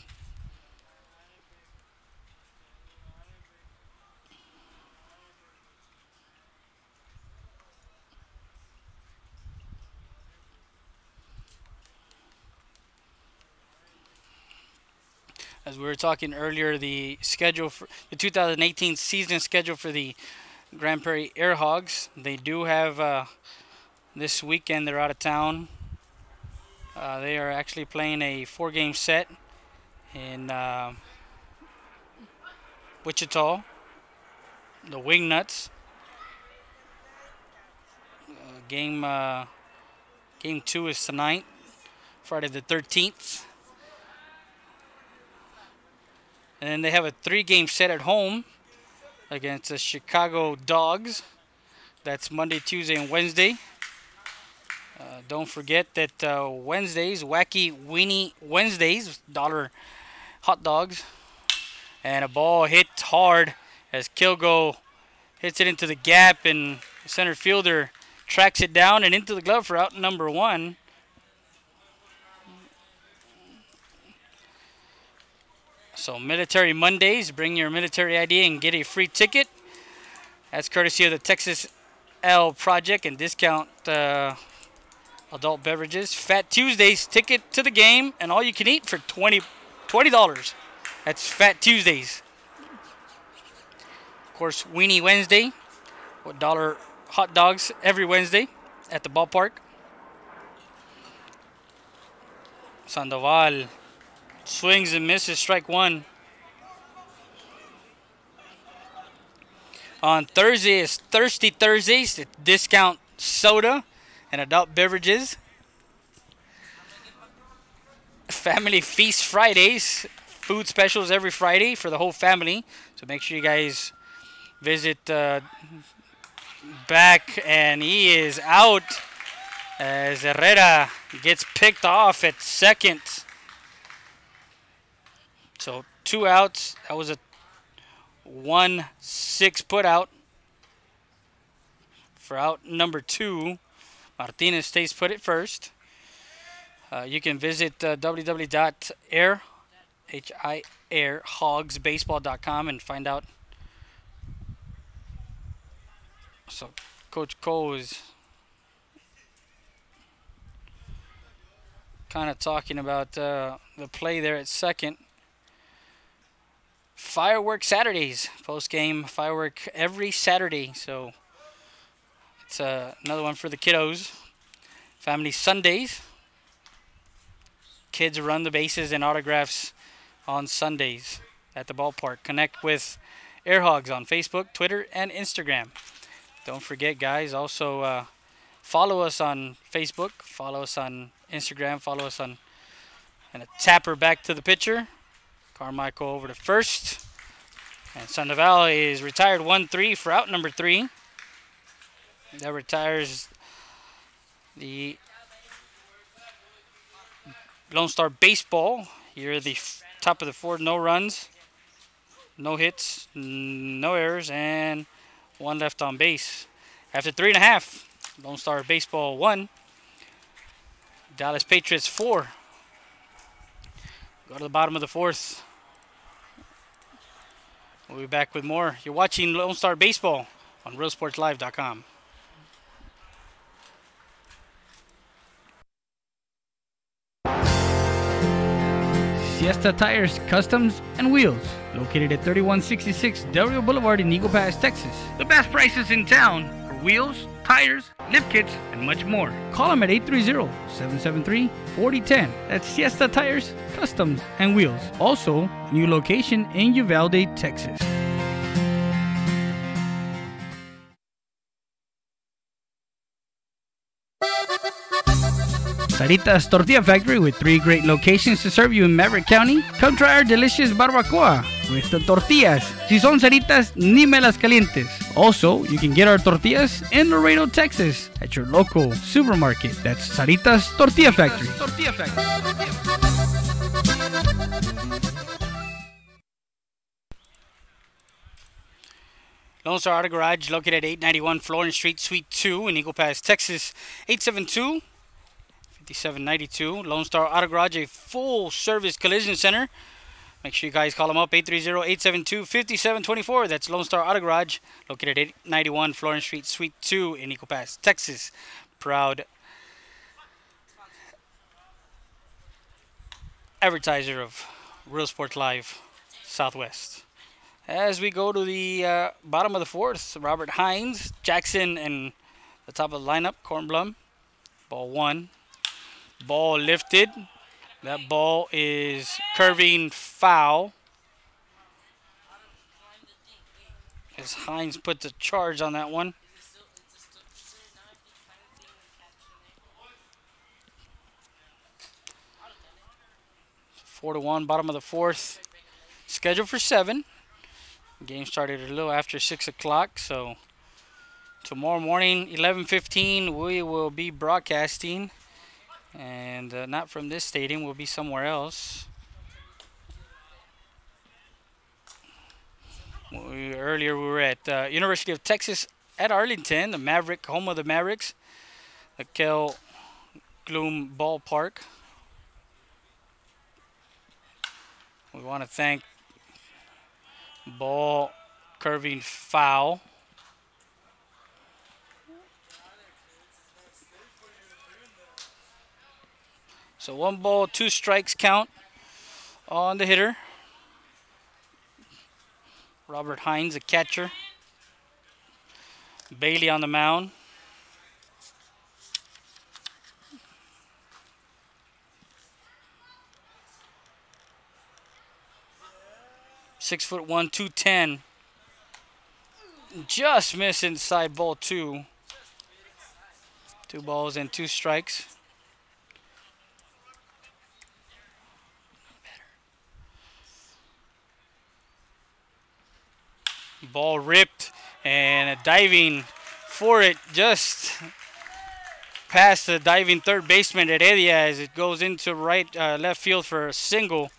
Speaker 1: As we were talking earlier, the schedule for the 2018 season schedule for the Grand Prairie Air Hogs. They do have this weekend, they're out of town They are actually playing a 4-game set in Wichita. The Wingnuts. Game 2 is tonight, Friday the 13th. And then they have a 3-game set at home against the Chicago Dogs. That's Monday, Tuesday, and Wednesday. Don't forget that Wednesdays, Wacky Weenie Wednesdays, dollar hot dogs. And a ball hit hard as Kilgo hits it into the gap, and the center fielder tracks it down and into the glove for out number 1. So Military Mondays, bring your military ID and get a free ticket. That's courtesy of the Texas L Project and Discount Adult Beverages. Fat Tuesdays, ticket to the game and all you can eat for $20. That's Fat Tuesdays. Of course, Weenie Wednesday, $1 hot dogs every Wednesday at the ballpark. Sandoval swings and misses, strike 1. On Thursday is Thirsty Thursdays, the Discount Soda and Adult Beverages. Family Feast Fridays, food specials every Friday for the whole family. So make sure you guys visit back, and he is out as Herrera gets picked off at second. So 2 outs. That was a 1-6 put out for out number 2. Martinez stays put at first. You can visit www.airhogsbaseball.com and find out. So Coach Cole is kind of talking about the play there at second. Firework Saturdays, post-game firework every Saturday. So it's another one for the kiddos. Family Sundays. Kids run the bases and autographs on Sundays at the ballpark. Connect with Air Hogs on Facebook, Twitter, and Instagram. Don't forget, guys, also follow us on Facebook, follow us on Instagram, follow us on, and a tapper back to the pitcher. Carmichael over to first. And Sandoval is retired 1-3 for out number 3. That retires the Lonestar Baseball. Here at the top of the 4th, no runs, no hits, no errors, and 1 left on base. After 3.5, Lonestar Baseball 1, Dallas Patriots 4. Go to the bottom of the 4th. We'll be back with more. You're watching Lone Star Baseball on RealSportsLive.com. Siesta Tires, Customs, and Wheels, located at 3166 Del Rio Boulevard in Eagle Pass, Texas. The best prices in town for wheels, tires, lift kits, and much more. Call them at 830-773-4010. That's Siesta Tires, Customs, and Wheels. Also, new location in Uvalde, Texas. Sarita's Tortilla Factory with 3 great locations to serve you in Maverick County. Come try our delicious barbacoa with the tortillas. Si son Saritas, ni me las calientes. Also, you can get our tortillas in Laredo, Texas at your local supermarket. That's Sarita's Tortilla Factory. Lone Star Auto Garage located at 891 Florence Street, Suite 2 in Eagle Pass, Texas. 872-5792. Lone Star Auto Garage, a full-service collision center. Make sure you guys call them up, 830-872-5724. That's Lone Star Auto Garage, located at 891 Florence Street, Suite 2 in Eagle Pass, Texas. Proud advertiser of Real Sports Live Southwest. As we go to the bottom of the 4th, Robert Hines, Jackson, and the top of the lineup, Cornblum. Ball 1. Ball lifted. That ball is curving foul. As Hines puts a charge on that one. Four to one, bottom of the fourth. Scheduled for 7. Game started a little after 6 o'clock, so tomorrow morning, 11:15, we will be broadcasting, and not from this stadium. We'll be somewhere else. Earlier, we were at University of Texas at Arlington, the home of the Mavericks, the Kel Gloom Ballpark. We want to thank ball curving foul. So 1 ball, 2 strikes count on the hitter. Robert Hines, the catcher. Bailey on the mound. Six foot 1, 210. Just missed inside ball 2. 2 balls and 2 strikes. Ball ripped and a diving for it just past the diving third baseman at Heredia as it goes into left field for a single.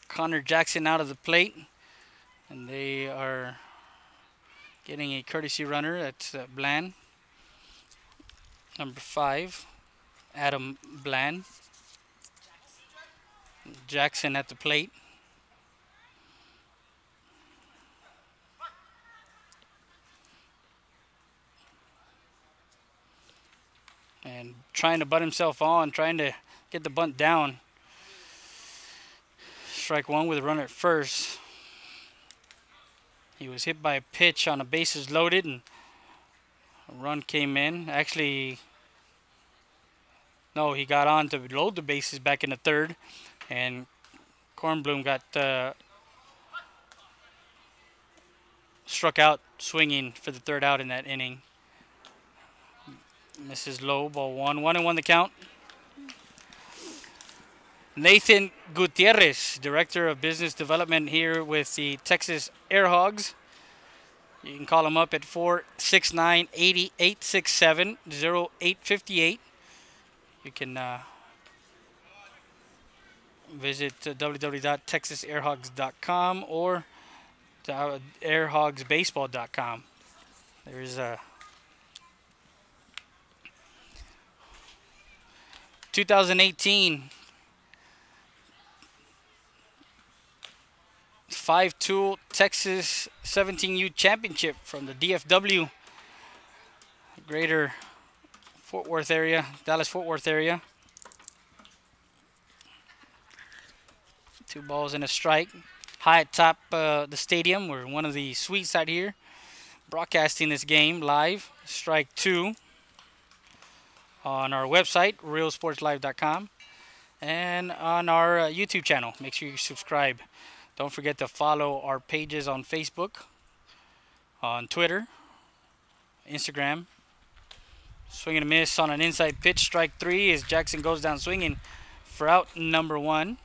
Speaker 1: Connor Jackson out of the plate, and they are getting a courtesy runner. That's Bland, number 5, Adam Bland. Jackson at the plate. And trying to butt himself on, trying to get the bunt down. Strike 1 with a runner at first. He was hit by a pitch on a bases loaded, and a run came in. Actually, no, he got on to load the bases back in the third. And Kornblum got struck out swinging for the 3rd out in that inning. Misses low, ball 1. 1-1 the count. Nathan Gutierrez, Director of Business Development here with the Texas Air Hogs. You can call him up at 469-867-0858. You can visit www.texasairhogs.com or airhogsbaseball.com. There's a 2018 5-tool Texas 17U Championship from the DFW, Greater Fort Worth area, Dallas-Fort Worth area. 2 balls and a strike. High atop the stadium. We're in one of the suites out here, broadcasting this game live. Strike 2 on our website, realsportslive.com, and on our YouTube channel. Make sure you subscribe. Don't forget to follow our pages on Facebook, on Twitter, Instagram. Swing and a miss on an inside pitch. Strike 3 as Jackson goes down swinging for out number 1.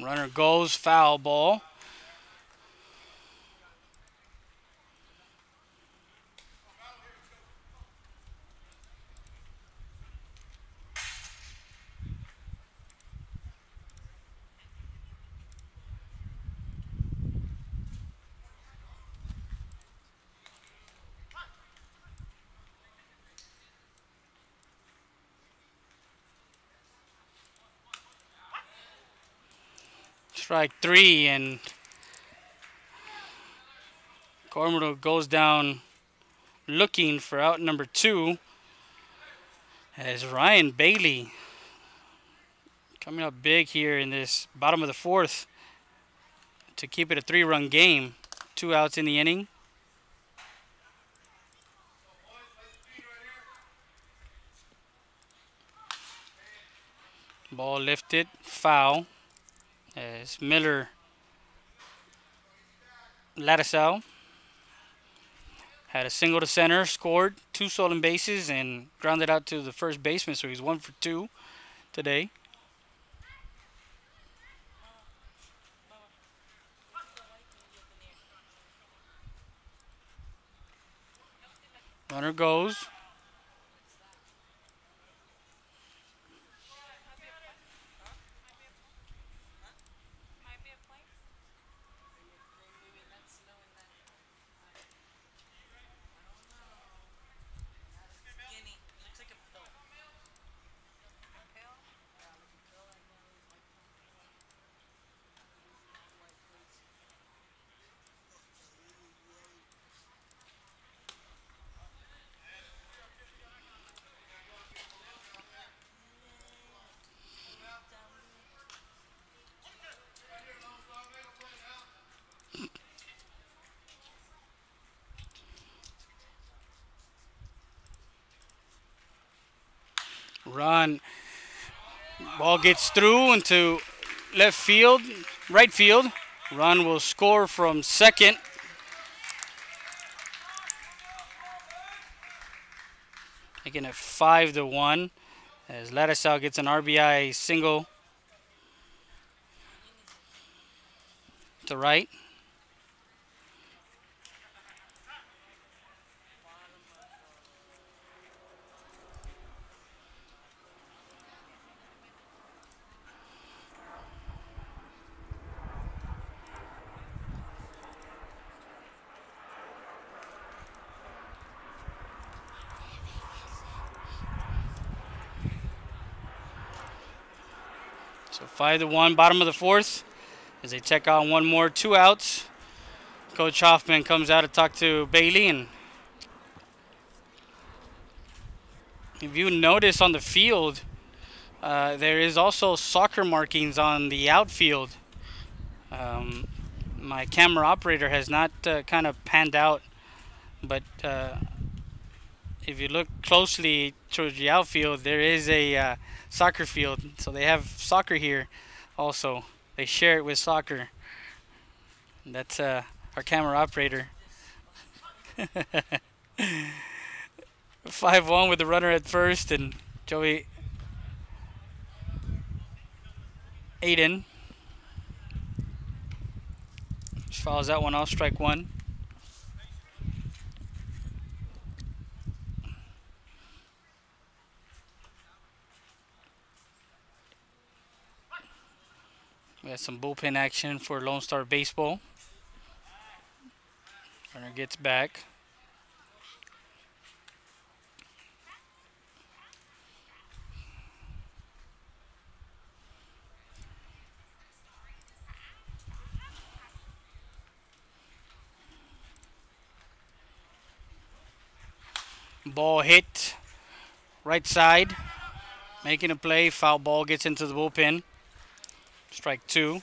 Speaker 1: Runner goes, foul ball. Strike 3, and Cormorant goes down looking for out number 2 as Ryan Bailey coming up big here in this bottom of the 4th to keep it a 3-run game. 2 outs in the inning. Ball lifted, foul, as Miller Lattisow had a single to center, scored 2 stolen bases, and grounded out to the first baseman, so he's 1 for 2 today. Runner goes. Run. Ball gets through into left field, right field. Run will score from second. Making it 5-1 as Lattisow gets an RBI single to right. So 5-1, bottom of the 4th, as they check on one more, 2 outs. Coach Hoffman comes out to talk to Bailey, and if you notice on the field, there is also soccer markings on the outfield. My camera operator has not kind of panned out, but if you look closely towards the outfield, there is a soccer field. So they have soccer here also. They share it with soccer. That's our camera operator. 5-1 with the runner at first, and Joey Aiden just fouls that one off, strike 1. We have some bullpen action for Lonestar baseball. Runner gets back. Ball hit right side, making a play. Foul ball gets into the bullpen. Strike 2.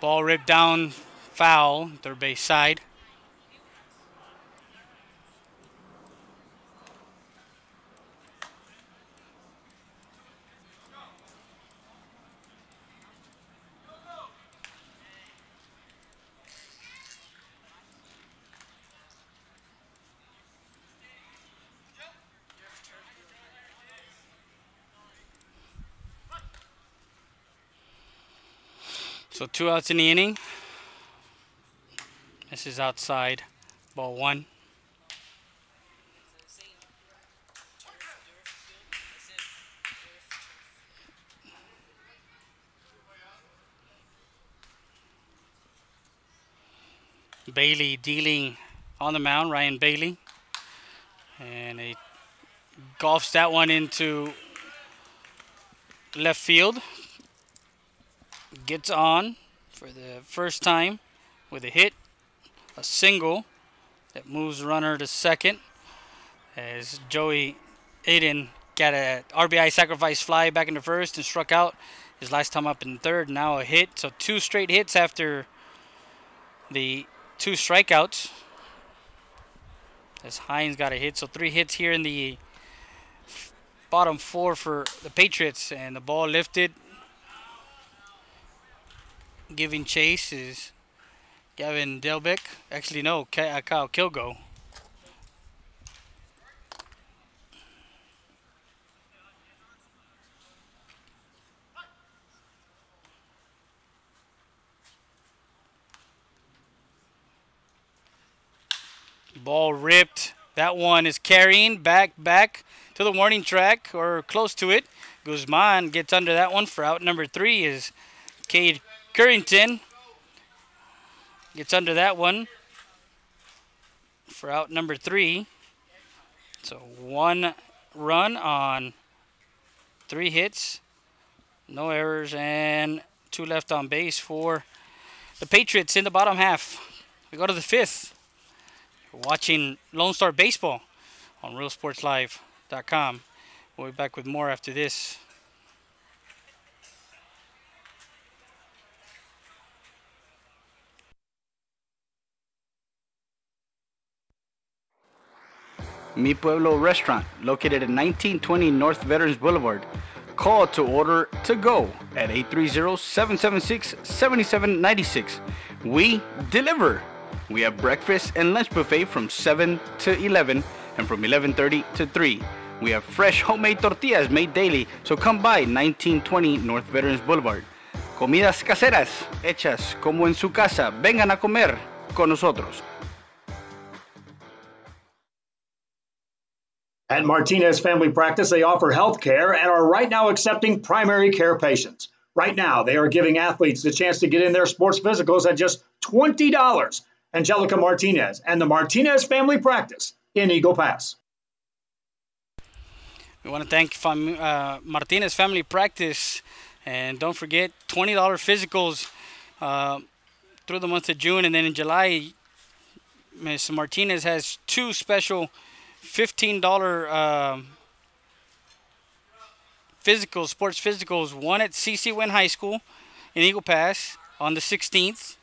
Speaker 1: Ball ripped down, foul, third base side. So 2 outs in the inning. This is outside, ball 1. Bailey dealing on the mound, Ryan Bailey. And he golfs that one into left field. Gets on for the first time with a hit, a single that moves the runner to second. As Joey Aiden got a RBI sacrifice fly back into first and struck out his last time up in third. Now a hit, so 2 straight hits after the 2 strikeouts. As Hines got a hit, so 3 hits here in the bottom 4 for the Patriots, and the ball lifted. Giving chase is Gavin Delbeck. Actually, no, Kyle Kilgo. Ball ripped. That one is carrying back to the warning track or close to it. Guzman gets under that one for out number 3 is Cade Currington. Gets under that one for out number 3. So 1 run on 3 hits. No errors and 2 left on base for the Patriots in the bottom half. We go to the 5th. Watching Lonestar Baseball on RealSportsLive.com. We'll be back with more after this.
Speaker 5: Mi Pueblo Restaurant, located at 1920 North Veterans Boulevard. Call to order to go at 830-776-7796. We deliver. We have breakfast and lunch buffet from 7 to 11 and from 11:30 to 3. We have fresh homemade tortillas made daily, so come by 1920 North Veterans Boulevard. Comidas caseras, hechas como en su casa. Vengan a comer con nosotros.
Speaker 4: At Martinez Family Practice, they offer health care and are right now accepting primary care patients. Right now, they are giving athletes the chance to get in their sports physicals at just $20. Angelica Martinez and the Martinez Family Practice in Eagle Pass.
Speaker 1: We want to thank Martinez Family Practice, and don't forget $20 physicals through the month of June, and then in July, Ms. Martinez has 2 special $15 physicals, sports physicals. One at CC Wynn High School in Eagle Pass on the 16th.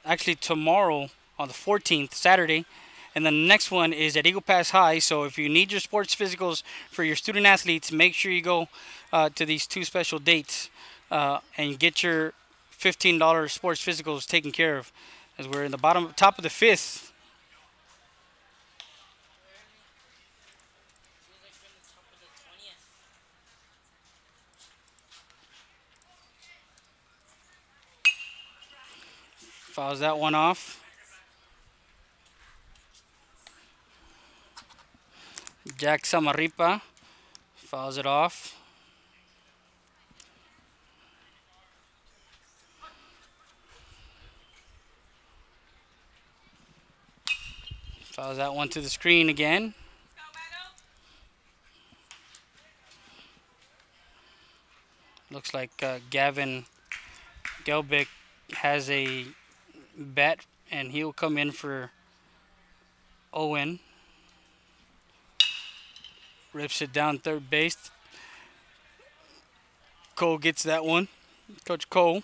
Speaker 1: Actually tomorrow on the 14th, Saturday. And the next one is at Eagle Pass High. So if you need your sports physicals for your student athletes, make sure you go to these 2 special dates and get your $15 sports physicals taken care of, as we're in the top of the 5th. Fouls that one off. Jack Samaripa fouls it off. Fouls that one to the screen again. Looks like Gavin Gelbick has a bat, and he'll come in for Owen. Rips it down third base. Cole gets that one. Coach Cole.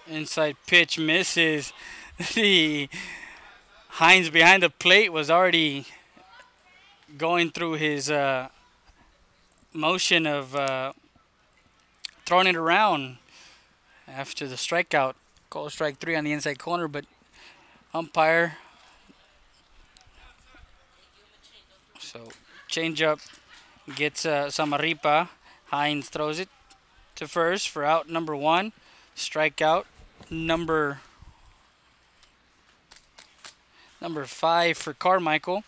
Speaker 1: Inside pitch misses. The Hines behind the plate was already going through his motion of throwing it around after the strikeout. Call strike 3 on the inside corner, but umpire. So change up gets Samaripa. Hines throws it to first for out number 1. Strikeout number Number 5 for Carmichael.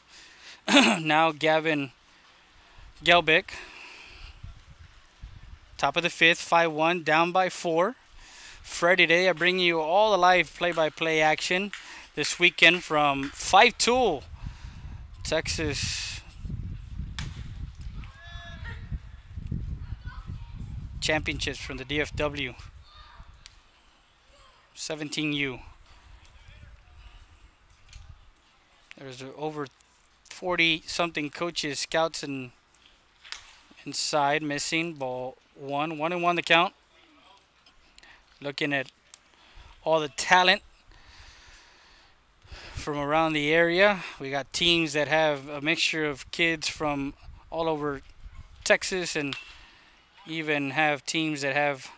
Speaker 1: Now Gavin Gelbick. Top of the 5th, 5-1, down by 4. Friday day, I bring you all the live play-by-play action this weekend from 5-Tool, Texas Championships from the DFW. 17U. There's over 40-something coaches, scouts, and inside missing. Ball 1-1 the count. Looking at all the talent from around the area. We got teams that have a mixture of kids from all over Texas, and even have teams that have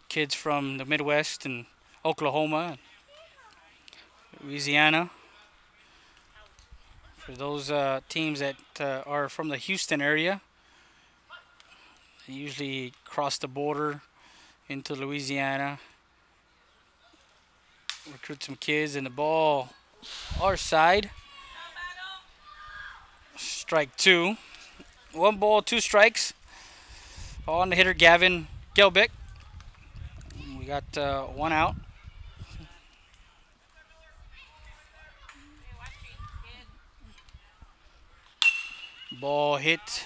Speaker 1: kids from the Midwest and Oklahoma, Louisiana. For those teams that are from the Houston area, they usually cross the border into Louisiana, recruit some kids, and the ball our side. Strike 2. 1 ball, 2 strikes. On the hitter, Gavin Gelbick. We got 1 out. Ball hit.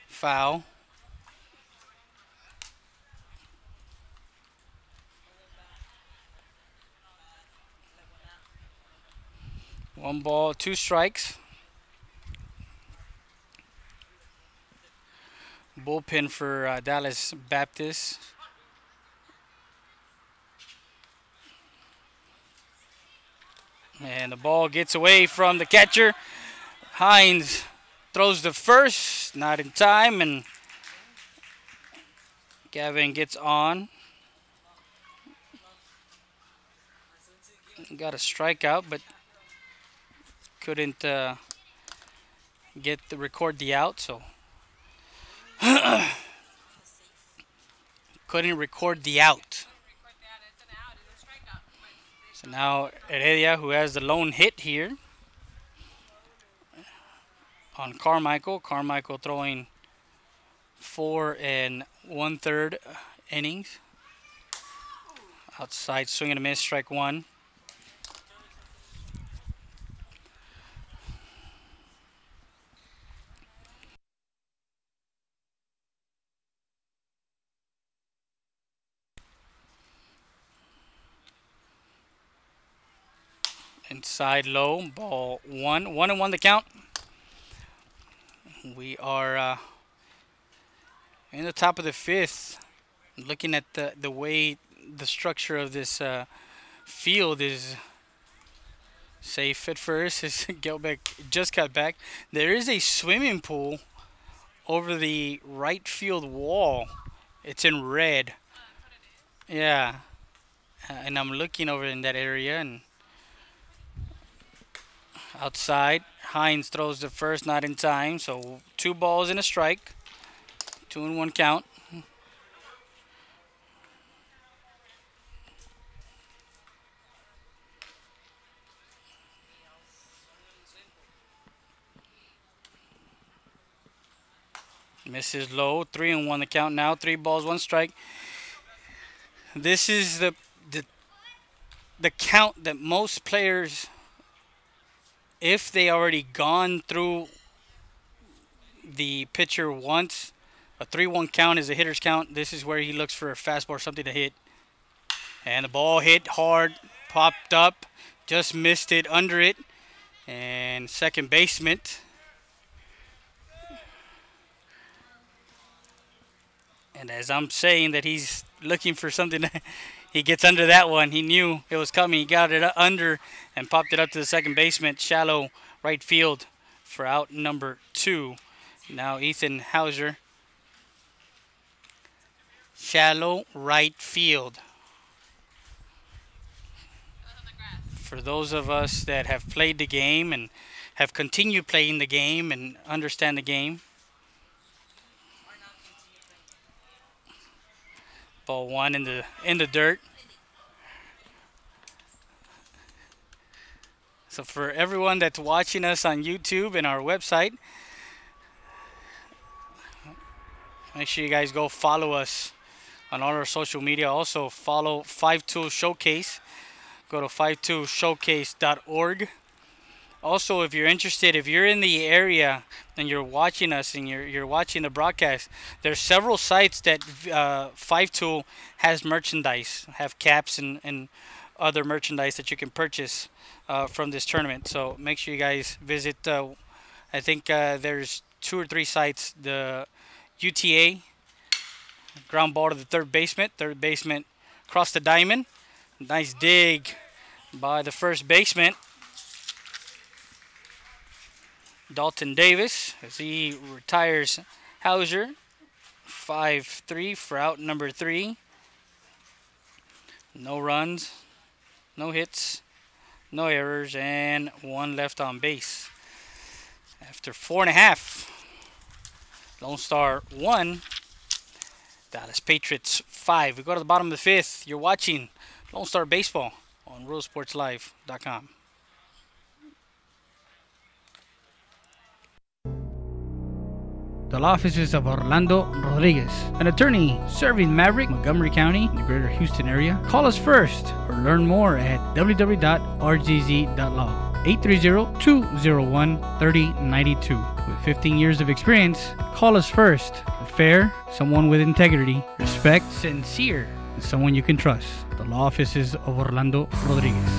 Speaker 1: Foul. One ball, 2 strikes. Bullpen for Dallas Baptist. And the ball gets away from the catcher. Hines throws the first, not in time, and Gavin gets on. Got a strikeout, but couldn't record the out, so couldn't record the out. So now Heredia, who has the lone hit here on Carmichael. Carmichael throwing 4 1/3 innings. Outside swing and a miss, strike 1. Inside low, ball 1. 1-1 the count. We are in the top of the 5th. Looking at the way the structure of this field is safe at first. As Gelbeck just got back. There is a swimming pool over the right field wall. It's in red. Yeah. And I'm looking over in that area, and outside, Hines throws the first, not in time. So 2 balls and a strike. 2-1 count. Misses low. 3-1 the count now. 3 balls, 1 strike. This is the count that most players, if they already gone through the pitcher once, a 3-1 count is a hitter's count. This is where he looks for a fastball or something to hit. And the ball hit hard, popped up, just missed it under it. And second baseman. And as I'm saying that he's looking for something, he gets under that one. He knew it was coming. He got it under and popped it up to the second baseman. Shallow right field for out number 2. Now Ethan Hauser. Shallow right field. For those of us that have played the game and have continued playing the game and understand the game. Ball 1 in the dirt. So for everyone that's watching us on YouTube and our website, make sure you guys go follow us on all our social media. Also follow 5-Tool Showcase. Go to 5toolshowcase.org. Also, if you're interested, if you're in the area and you're watching us and you're watching the broadcast, there's several sites that 5Tool has merchandise, have caps and other merchandise that you can purchase from this tournament. So make sure you guys visit. I think there's 2 or 3 sites. The UTA, ground ball to the third baseman across the diamond. Nice dig by the first baseman, Dalton Davis, as he retires Hauser. 5-3 for out number 3. No runs, no hits, no errors, and 1 left on base. After 4.5, Lone Star 1, Dallas Patriots 5. We go to the bottom of the 5th. You're watching Lone Star Baseball on RealSportsLive.com. The law offices of Orlando Rodriguez, an attorney serving Maverick, Montgomery County, and the greater Houston area. Call us first or learn more at www.rgz.law. 830-201-3092. With 15 years of experience, call us first. Fair, someone with integrity, respect, sincere, and someone you can trust. The law offices of Orlando Rodriguez.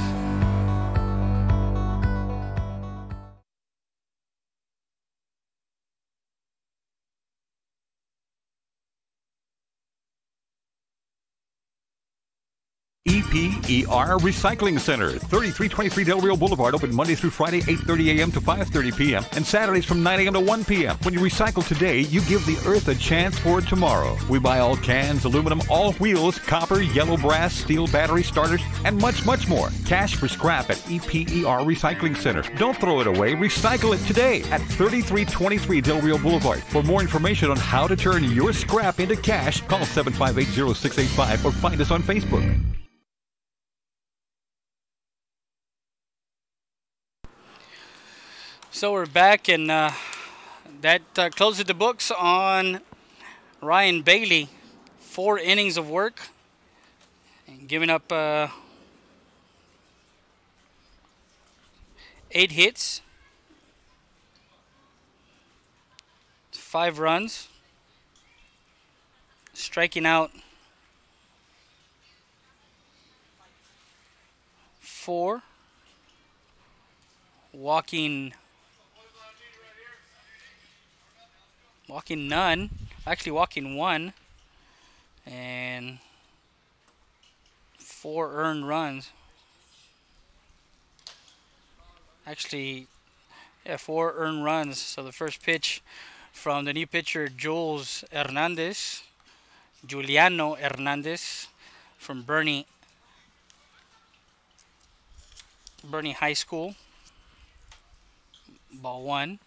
Speaker 6: EPER Recycling Center, 3323 Del Rio Boulevard, open Monday through Friday, 8:30 a.m. to 5:30 p.m. and Saturdays from 9 a.m. to 1 p.m. When you recycle today, you give the earth a chance for tomorrow. We buy all cans, aluminum, all wheels, copper, yellow brass, steel battery starters, and much, much more. Cash for scrap at EPER Recycling Center. Don't throw it away. Recycle it today at 3323 Del Rio Boulevard. For more information on how to turn your scrap into cash, call 758-0685 or find us on Facebook.
Speaker 1: So we're back, and that closes the books on Ryan Bailey. 4 innings of work, and giving up 8 hits, 5 runs, striking out 4, walking none, actually walking 1, and 4 earned runs. Actually, yeah, 4 earned runs. So the first pitch from the new pitcher Juliano Hernandez from Bernie High School. Ball 1.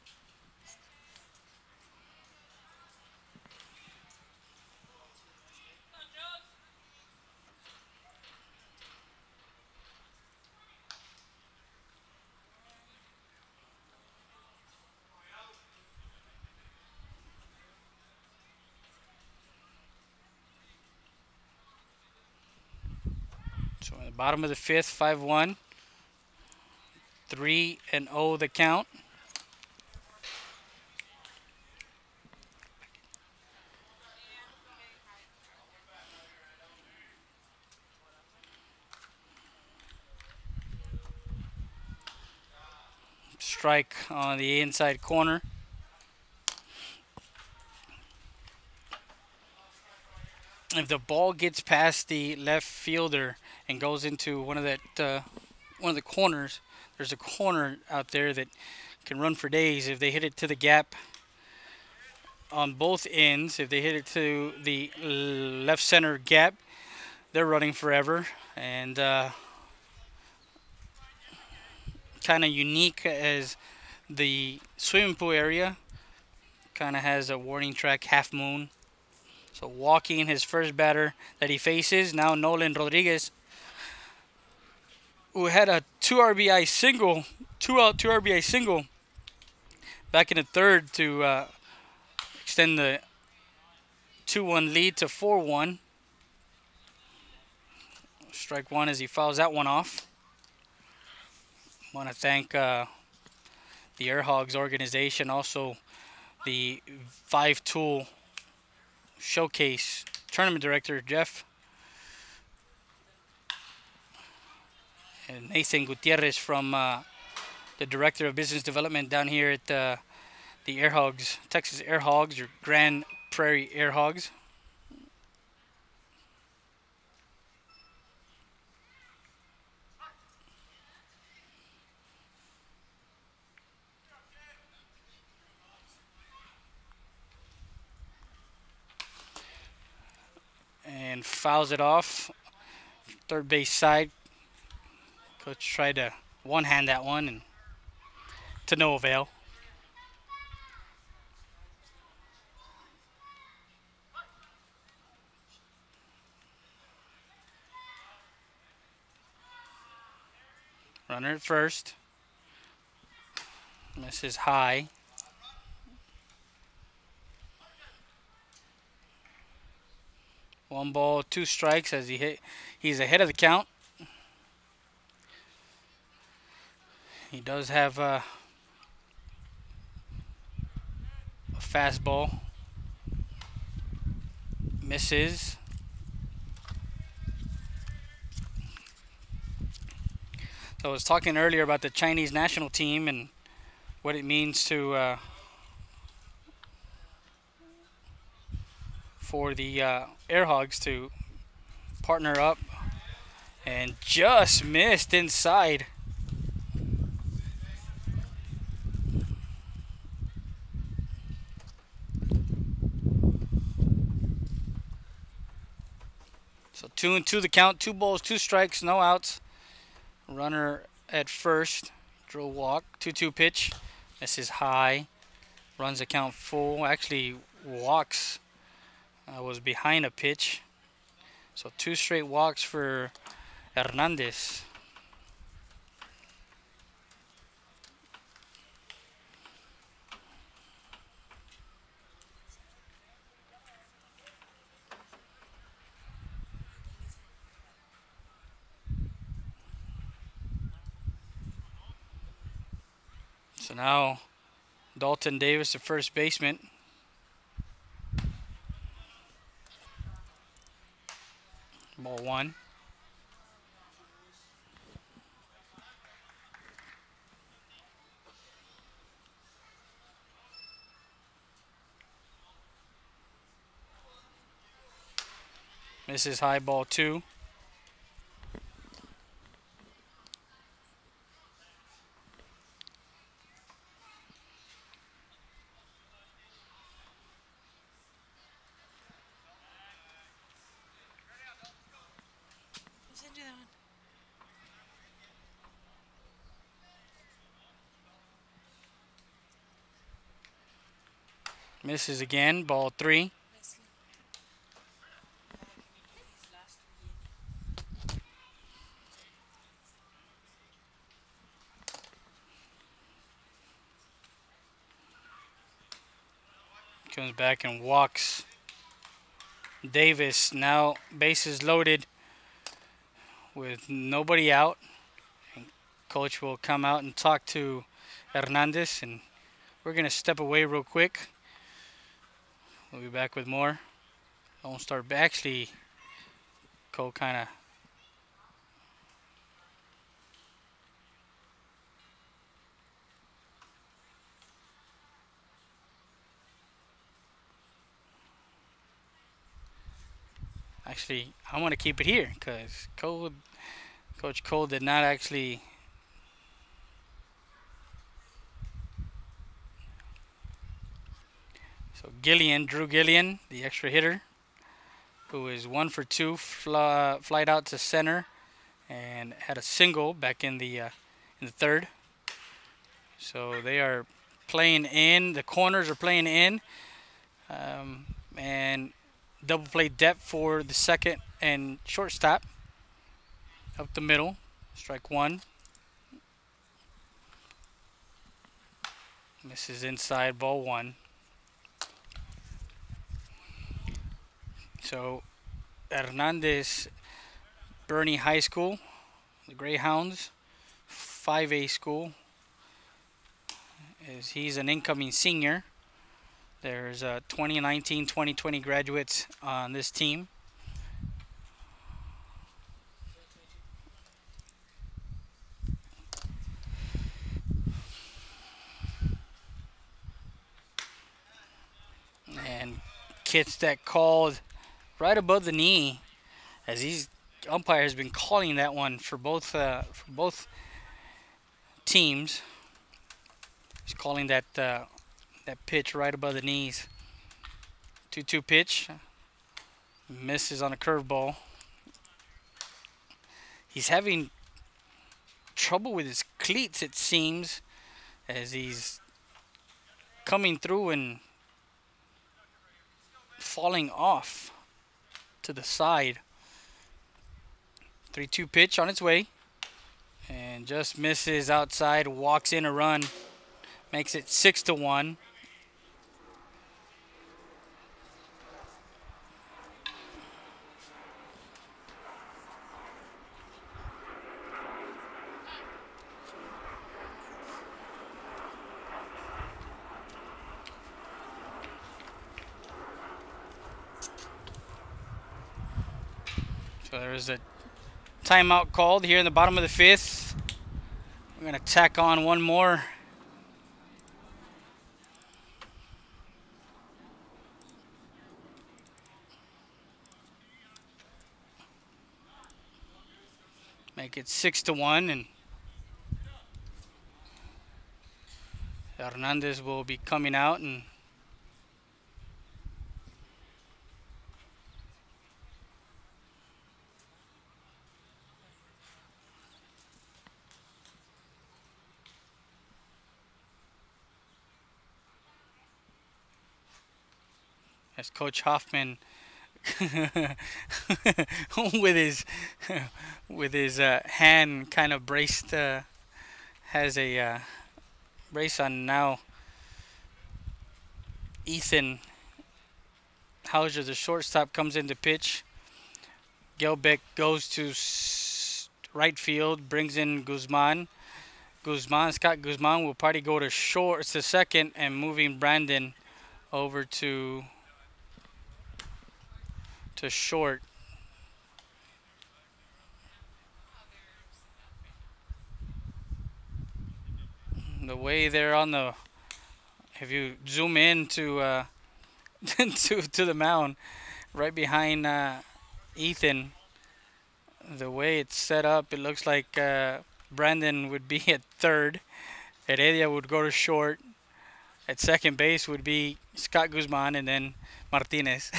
Speaker 1: So in the bottom of the 5th, 5-1. 3-0 the count. Strike on the inside corner. If the ball gets past the left fielder and goes into one of the corners, there's a corner out there that can run for days. If they hit it to the gap on both ends, if they hit it to the left center gap, they're running forever. And kind of unique as the swimming pool area kind of has a warning track, half moon. So walking his first batter that he faces, now Nolan Rodriguez, who had a 2 RBI single, 2-out, 2 RBI single back in the third to extend the 2-1 lead to 4-1. Strike one as he fouls that one off. Want to thank the Air Hogs organization, also the 5-tool showcase tournament director Jeff, and Nathan Gutierrez from the director of business development down here at the Air Hogs, Texas Air Hogs, or Grand Prairie Air Hogs. And fouls it off. Third base side. Coach tried to one-hand that one, and to no avail. Runner at first. Misses high. One ball, 2 strikes as he's ahead of the count. He does have a fastball. Misses. So I was talking earlier about the Chinese national team and what it means to for the Air Hogs to partner up, and just missed inside. So 2-2 the count, 2 balls, 2 strikes, no outs. Runner at first, draw walk, 2-2 pitch. This is high, runs the count full, actually walks. Was behind a pitch. So 2 straight walks for Hernandez. So now Dalton Davis, the first baseman. Ball 1. Misses high, ball 2. Misses again, ball 3. Comes back and walks Davis. Now bases loaded with nobody out. And coach will come out and talk to Hernandez, and we're going to step away real quick. We'll be back with more. Lonestar. Actually, Cole kind of actually, I want to keep it here because Coach Cole did not actually So Drew Gillian, the extra hitter, who is 1 for 2, flied out to center, and had a single back in the third. So they are playing in. The corners are playing in, and double play depth for the second and shortstop. Up the middle, strike 1. Misses inside, ball 1. So Hernandez, Bernie High School, the Greyhounds, 5A school, as he's an incoming senior. There's 2019-2020 graduates on this team. And gets that called right above the knee, as these umpire has been calling that one for both teams. He's calling that that pitch right above the knees. 2-2 pitch. Misses on a curveball. He's having trouble with his cleats, it seems, as he's coming through and falling off to the side. 3-2 pitch on its way, and just misses outside. Walks in a run, makes it 6-1. So there's a timeout called here in the bottom of the 5th. We're going to tack on one more. Make it 6-1, and Hernandez will be coming out, and as Coach Hoffman with his hand kind of braced, has a brace on now. Ethan Hauser, the shortstop, comes into pitch. Gelbeck goes to right field, brings in Guzman. Scott Guzman will probably go to short. It's the second, and moving Brandon over to short. The way they're on the, if you zoom in to to the mound, right behind Ethan, the way it's set up, it looks like Brandon would be at third. Heredia would go to short. At second base would be Scott Guzman, and then Martinez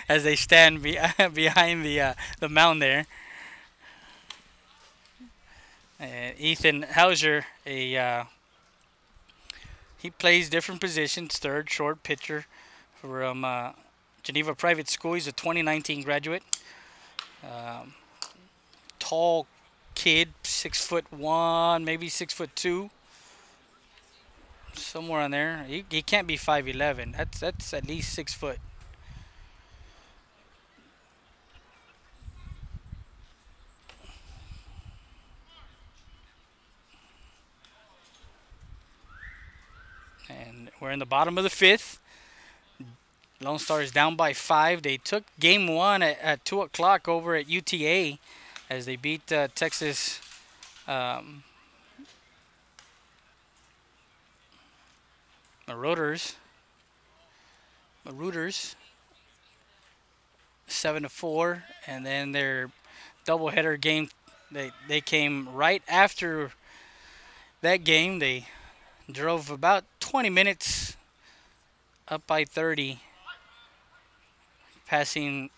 Speaker 1: as they stand behind the mound there. Ethan Hauser, he plays different positions, third, short, pitcher from Geneva Private School. He's a 2019 graduate. Tall kid, 6'1", maybe 6'2", somewhere on there. He can't be 5'11". That's at least 6 foot. And we're in the bottom of the 5th. Lonestar is down by 5. They took game 1 at 2 o'clock over at UTA as they beat Texas Marauders 7-4, and then their doubleheader game, they came right after that game. They drove about 20 minutes up by 30, passing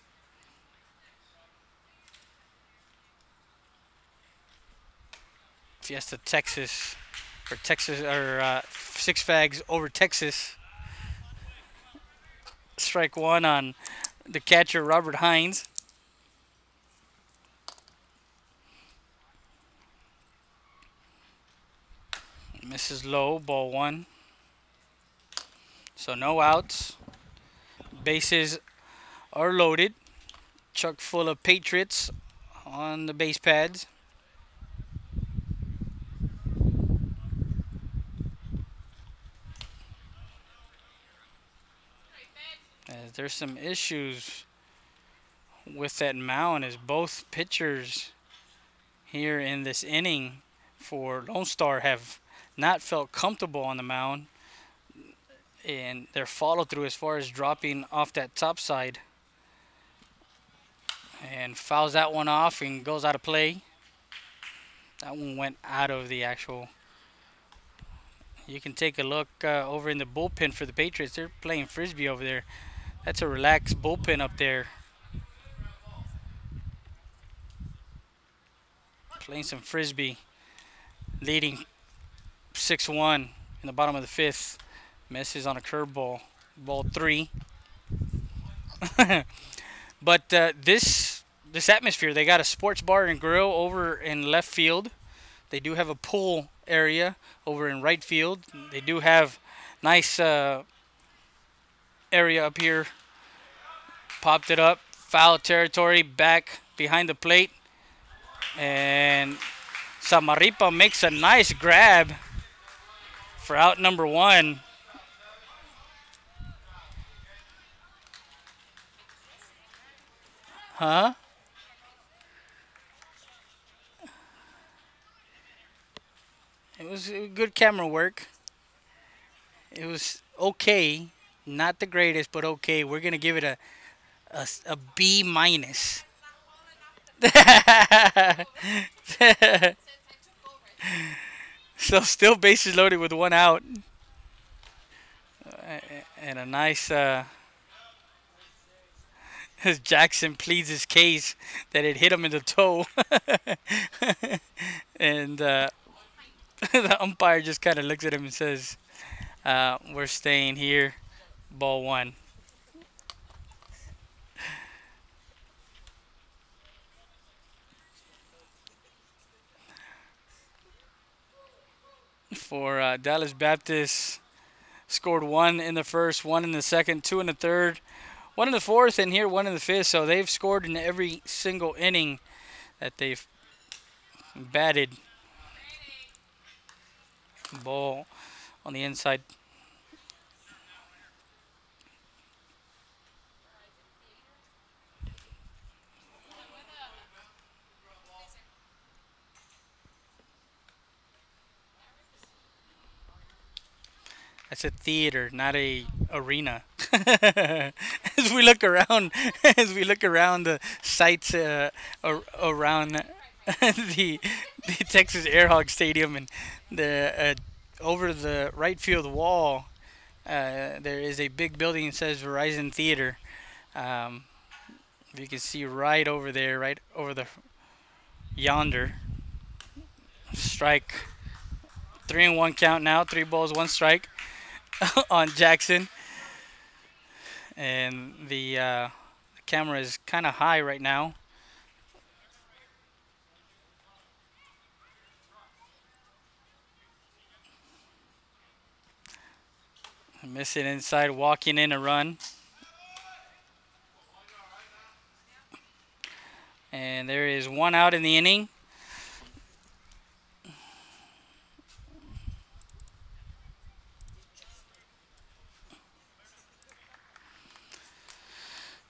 Speaker 1: Fiesta Texas, or Six Flags over Texas. Strike 1 on the catcher, Robert Hines. Misses low, ball 1. So no outs. Bases are loaded. Chuck full of Patriots on the base pads. As there's some issues with that mound as both pitchers here in this inning for Lonestar have not felt comfortable on the mound, and their follow through as far as dropping off that top side, and fouls that one off and goes out of play. That one went out of the actual. You can take a look over in the bullpen for the Patriots. They're playing frisbee over there. That's a relaxed bullpen up there. Playing some frisbee, leading 6-1 in the bottom of the fifth. Misses on a curveball, ball 3. But this atmosphere, they got a sports bar and grill over in left field. They do have a pool area over in right field. They do have nice area up here. Popped it up, foul territory, back behind the plate. And Samarripa makes a nice grab for out number 1. Huh? It was good camera work. It was okay. Not the greatest, but okay. We're going to give it a B minus. So still bases loaded with 1 out. And a nice as Jackson pleads his case that it hit him in the toe. And the umpire just kind of looks at him and says, we're staying here, ball 1. For Dallas Baptist, scored 1 in the first, 1 in the second, 2 in the third, 1 in the fourth, and here 1 in the fifth. So they've scored in every single inning that they've batted. Ball on the inside. That's a theater, not a arena. As we look around the sites around the Texas Airhawk Stadium, and the over the right field wall, there is a big building that says Verizon Theater. You can see right over there, right over the yonder. Strike. 3-1 count now. 3 balls, 1 strike on Jackson. And the camera is kind of high right now. Missing inside, walking in a run. And there is 1 out in the inning.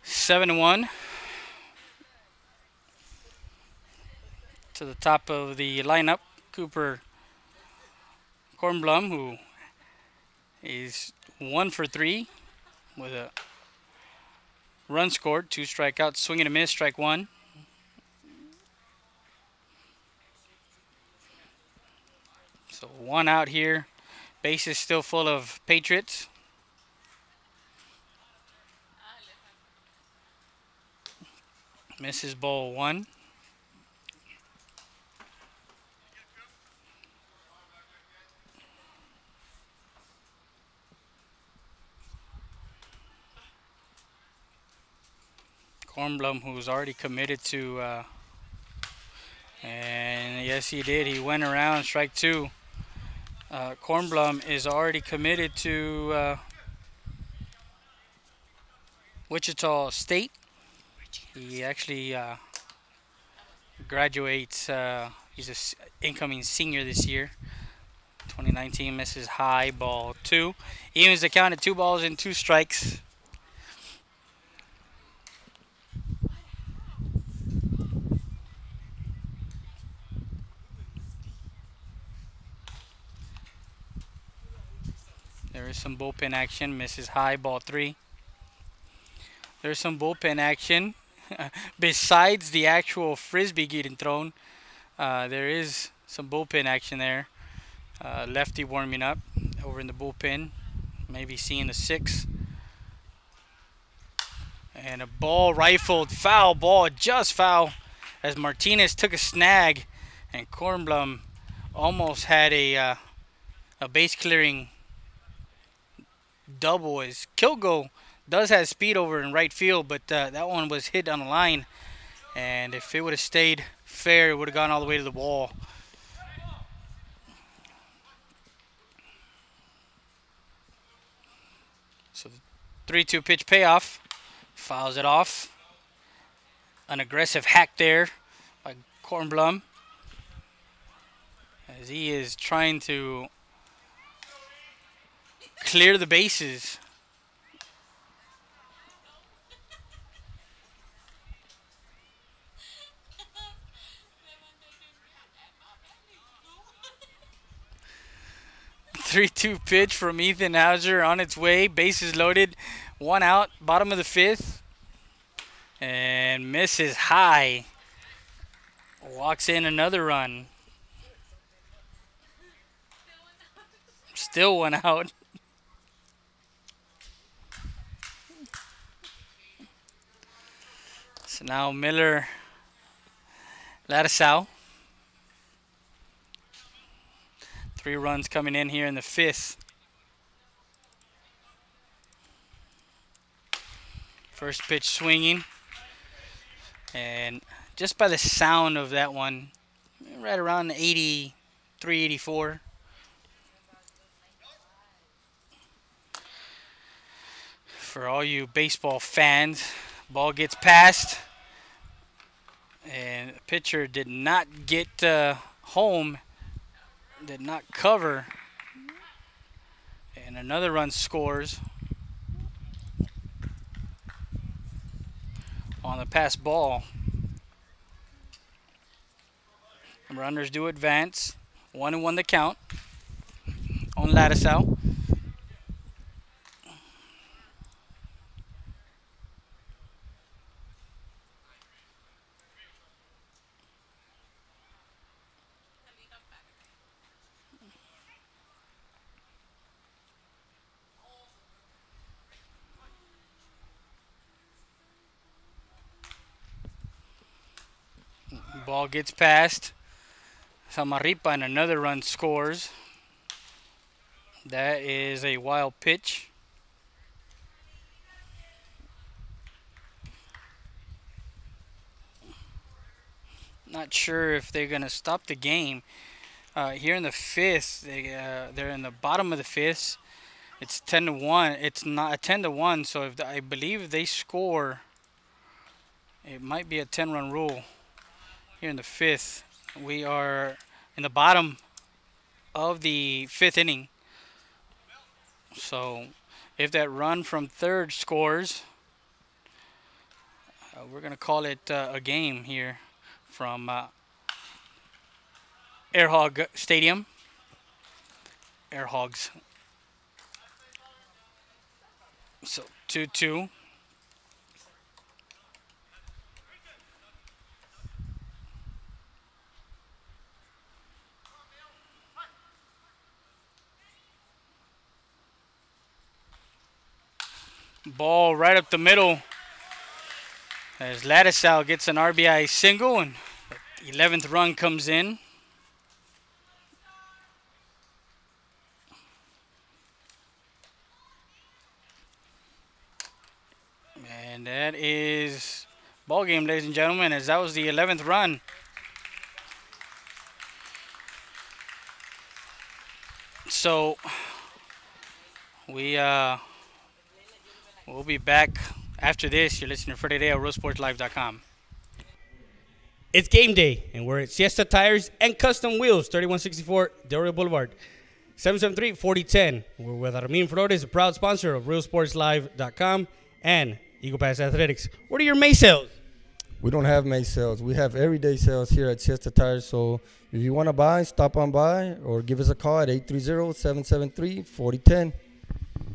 Speaker 1: Seven and 1 to the top of the lineup. Cooper Kornblum, who is 1 for 3 with a run scored, 2 strikeouts, swing and a miss, strike 1. So 1 out here. Base is still full of Patriots. Misses ball 1. Kornblum, who's already committed to, and yes, he did. He went around, strike 2. Kornblum is already committed to Wichita State. He actually graduates. He's an incoming senior this year. 2019 misses high, ball 2. Evens the count at 2 balls and 2 strikes. There is some bullpen action. Misses high, ball 3. There's some bullpen action. Besides the actual frisbee getting thrown, there is some bullpen action there. Lefty warming up over in the bullpen. Maybe seeing the 6. And a ball rifled. Foul ball, just foul. As Martinez took a snag. And Kornblum almost had a base clearing double. As Kilgo does have speed over in right field, but that one was hit on the line. And if it would have stayed fair, it would have gone all the way to the wall. So the 3-2 pitch payoff. Fouls it off. An aggressive hack there by Kornblum, as he is trying to clear the bases. Three-two pitch from Ethan Hauser on its way. Bases loaded. 1 out. Bottom of the 5th. And misses high. Walks in another run. Still 1 out. So now Miller, Ladisau. 3 runs coming in here in the 5th. First pitch swinging. And just by the sound of that one, right around 83, 84. For all you baseball fans, ball gets passed. And the pitcher did not get home. Did not cover. And another run scores on the pass ball. Runners do advance. 1-1 the count on Ladisau. Ball gets past Samarripa and another run scores. That is a wild pitch. Not sure if they're going to stop the game. Here in the 5th, they're in the bottom of the 5th. It's 10-1. It's not a 10-1, so if I believe they score, it might be a 10-run rule. Here in the 5th, we are in the bottom of the 5th inning. So if that run from 3rd scores, we're going to call it a game here from Airhog Stadium. Airhogs. So 2-2. Ball right up the middle as Ladisau gets an RBI single and the 11th run comes in. And that is ball game, ladies and gentlemen, as that was the 11th run. So we'll be back After this, you're listening to Friday Day at RealSportsLive.com.
Speaker 7: It's game day, and we're at Siesta Tires and Custom Wheels, 3164 Del Rio Boulevard, 773-4010. We're with Armin Flores, a proud sponsor of RealSportsLive.com and Eagle Pass Athletics. What are your May sales?
Speaker 2: We don't have May sales. We have everyday sales here at Siesta Tires. So if you want to buy, stop on by or give us a call at 830-773-4010.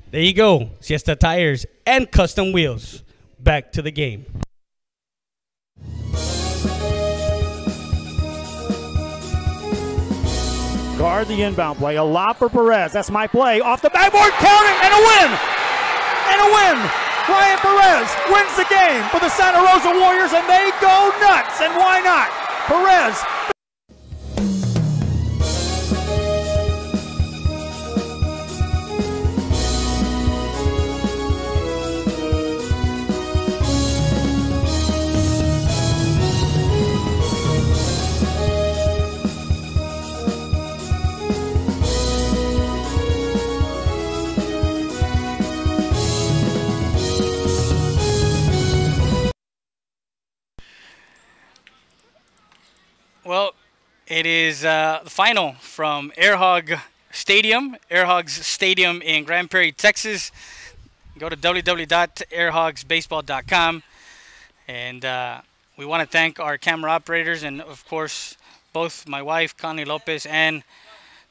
Speaker 7: There you go. Siesta Tires and Custom Wheels. Back to the game.
Speaker 8: Guard the inbound play. A lot for Perez. That's my play. Off the backboard. Counting and a win. And a win. Ryan Perez wins the game for the Santa Rosa Warriors, and they go nuts. And why not? Perez.
Speaker 1: Well, it is the final from Airhog Stadium, Airhogs Stadium in Grand Prairie, Texas. Go to www.airhogsbaseball.com. And we want to thank our camera operators and, of course, both my wife, Connie Lopez, and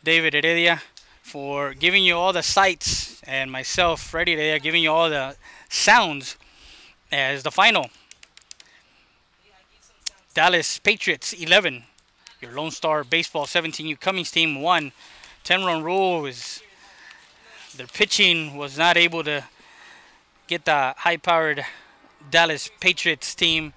Speaker 1: David Heredia for giving you all the sights, and myself, Freddie Heredia, giving you all the sounds as the final. Dallas Patriots 11. Your Lonestar Baseball 17U Cummings team 1. 10-run rule is their pitching was not able to get the high-powered Dallas Patriots team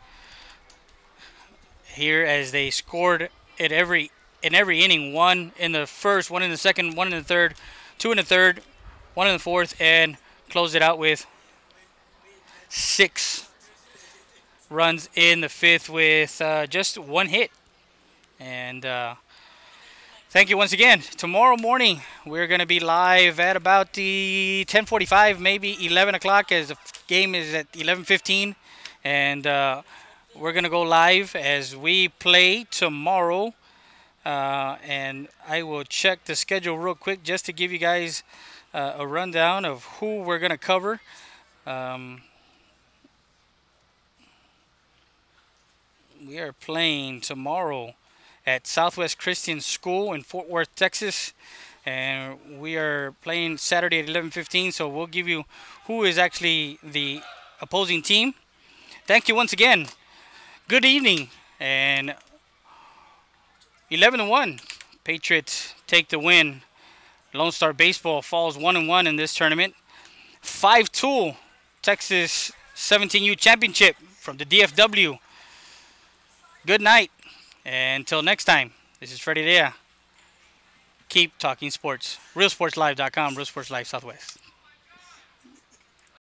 Speaker 1: here as they scored in every inning. One in the first, one in the second, one in the third, two in the third, one in the fourth, and closed it out with 6 runs in the fifth with just 1 hit. And thank you once again. Tomorrow morning we're going to be live at about the 10:45, maybe 11 o'clock, as the game is at 11:15. And we're going to go live as we play tomorrow. And I will check the schedule real quick just to give you guys a rundown of who we're going to cover. We are playing tomorrow at Southwest Christian School in Fort Worth, Texas. And we are playing Saturday at 11:15, so we'll give you who is actually the opposing team. Thank you once again. Good evening. And 11-1. Patriots take the win. Lone Star Baseball falls 1-1 in this tournament. 5-2 Texas 17U Championship from the DFW. Good night. And until next time, this is Freddie Dea. Keep talking sports. RealSportsLive.com, Real Sports Live Southwest.